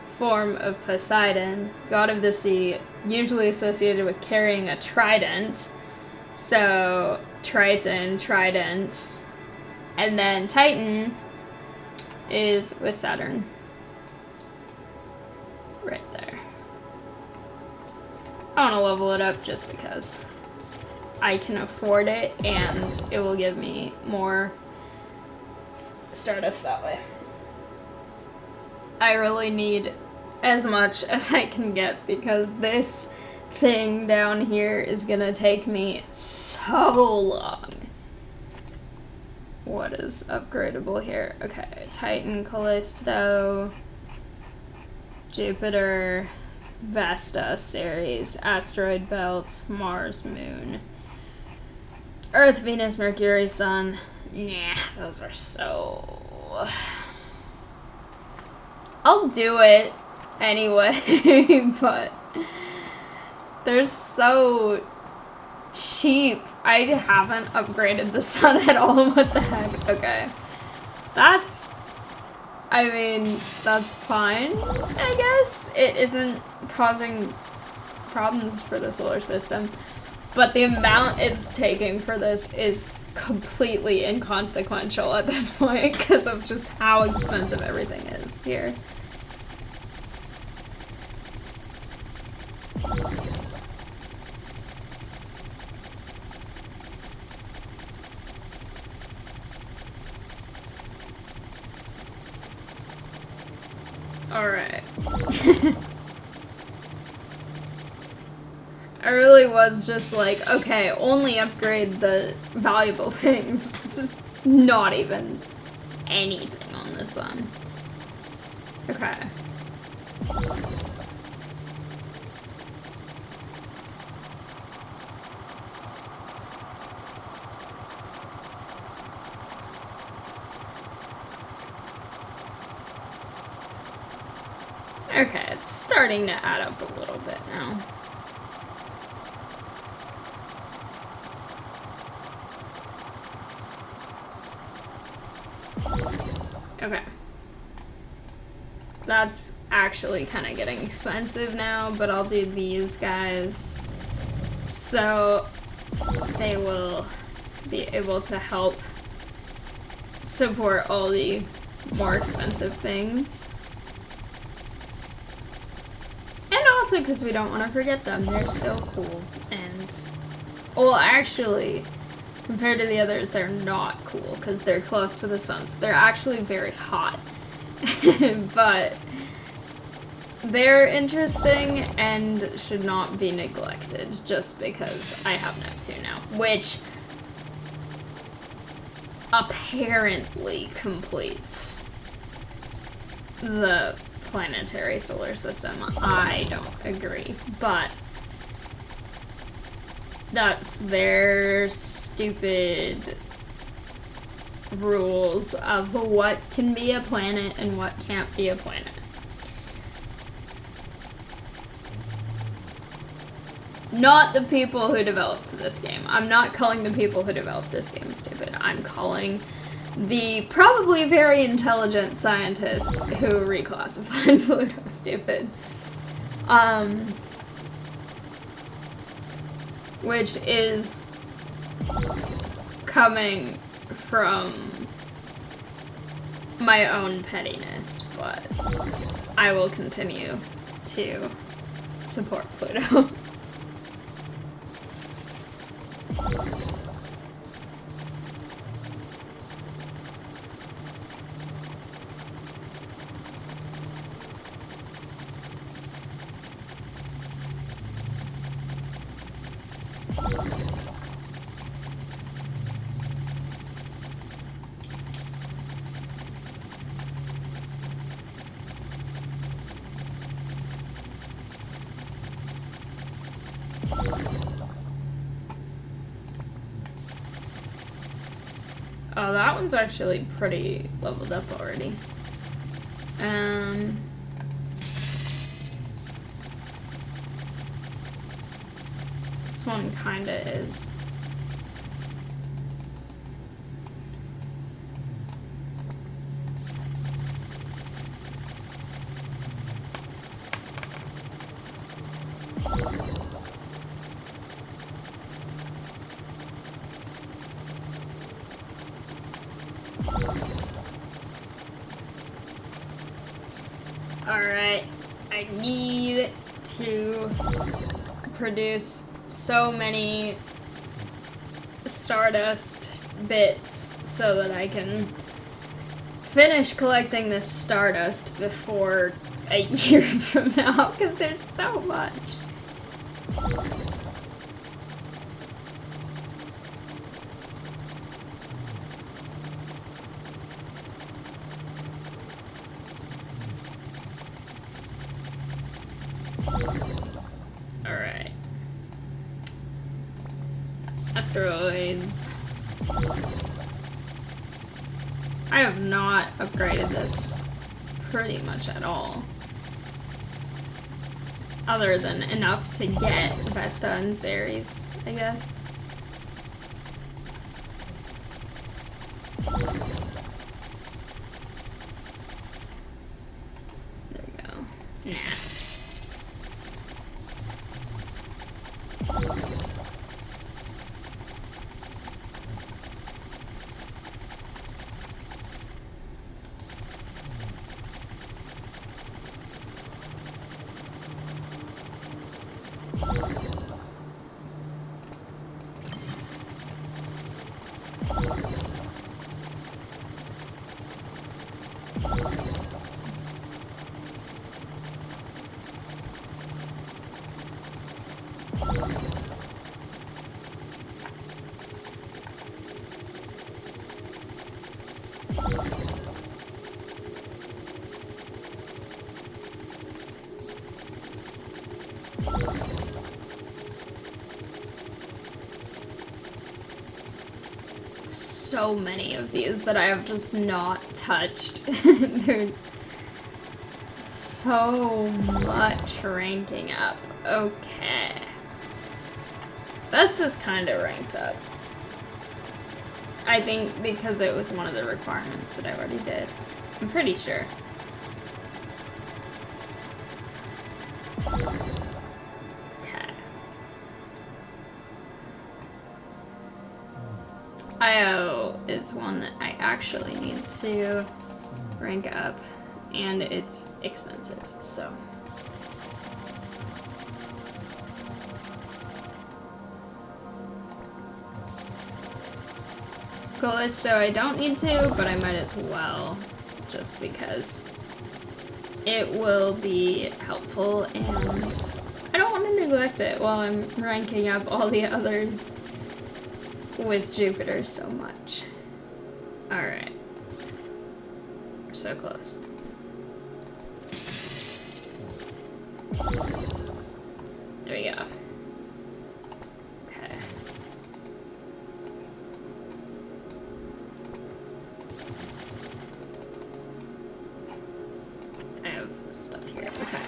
form of Poseidon, god of the sea, usually associated with carrying a trident. So Triton, trident. And then Titan is with Saturn. Right there. I want to level it up just because I can afford it, and it will give me more Stardust that way. I really need as much as I can get, because this thing down here is gonna take me so long. What is upgradable here? Okay, Titan, Callisto, Jupiter, Vesta, Ceres, Asteroid Belt, Mars, Moon, Earth, Venus, Mercury, Sun. Nah, those are so... I'll do it anyway, but they're so cheap. I haven't upgraded the sun at all. What the heck? Okay. That's, I mean, that's fine, I guess. It isn't causing problems for the solar system, but the amount it's taking for this is completely inconsequential at this point because of just how expensive everything is here. I really was just like, okay, only upgrade the valuable things. It's just not even anything on this one. Okay. Okay, it's starting to add up a little bit now. Okay. That's actually kind of getting expensive now, but I'll do these guys so they will be able to help support all the more expensive things. And also because we don't want to forget them, they're still cool. And, well, actually, compared to the others, they're not cool because they're close to the sun, so they're actually very hot. But they're interesting and should not be neglected just because I have Neptune now, which apparently completes the planetary solar system. I don't agree, but that's their stupid rules of what can be a planet and what can't be a planet. Not the people who developed this game. I'm not calling the people who developed this game stupid. I'm calling the probably very intelligent scientists who reclassified Pluto stupid. Which is coming from my own pettiness, but I will continue to support Pluto. Oh, that one's actually pretty leveled up already. This one kinda is. Alright, I need to produce so many stardust bits so that I can finish collecting this stardust before a year from now, because there's so much. Alright. Asteroids. I have not upgraded this pretty much at all. Other than enough to get Vesta and Ceres, I guess. There we go. Nah. So many of these that I have just not touched. There's so much ranking up. Okay. That's just kind of ranked up. I think because it was one of the requirements that I already did. I'm pretty sure. Okay. IO is one that I actually need to rank up, and it's expensive, so. Callisto I don't need to, but I might as well, just because it will be helpful, and I don't want to neglect it while I'm ranking up all the others with Jupiter so much. Alright. We're so close. There we go. Okay. I have stuff here. Okay.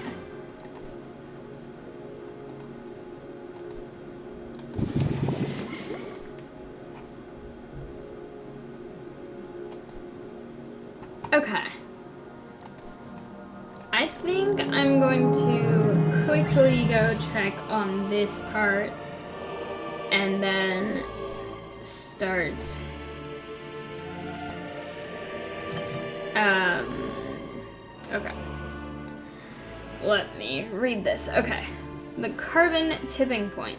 Okay. I think I'm going to quickly go check on this part and then start okay. Let me read this. Okay. The carbon tipping point.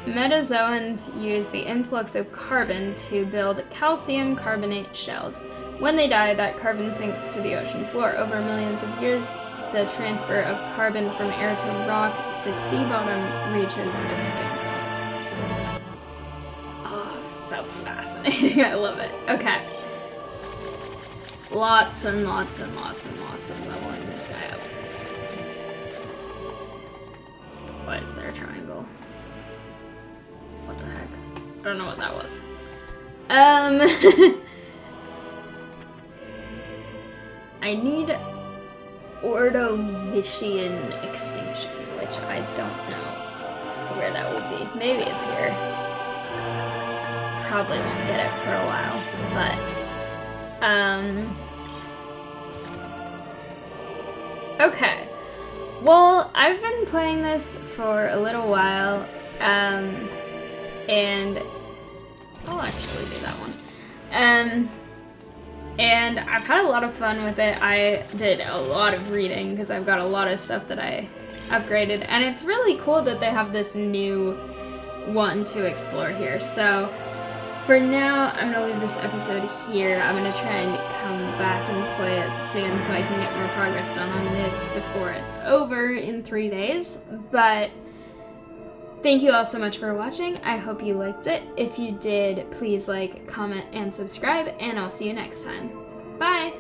Metazoans use the influx of carbon to build calcium carbonate shells. When they die, that carbon sinks to the ocean floor. Over millions of years, the transfer of carbon from air to rock to sea bottom reaches a tipping point. Oh, so fascinating. I love it. Okay. Lots and lots and lots and lots of leveling this guy up. Why is there a triangle? What the heck? I don't know what that was. I need Ordovician extinction, which I don't know where that will be. Maybe it's here. Probably won't get it for a while, but okay. Well, I've been playing this for a little while, and I'll actually do that one. And I've had a lot of fun with it. I did a lot of reading because I've got a lot of stuff that I upgraded, and it's really cool that they have this new one to explore here. So for now, I'm gonna leave this episode here. I'm gonna try and come back and play it soon so I can get more progress done on this before it's over in 3 days. But thank you all so much for watching. I hope you liked it. If you did, please like, comment, and subscribe, and I'll see you next time. Bye!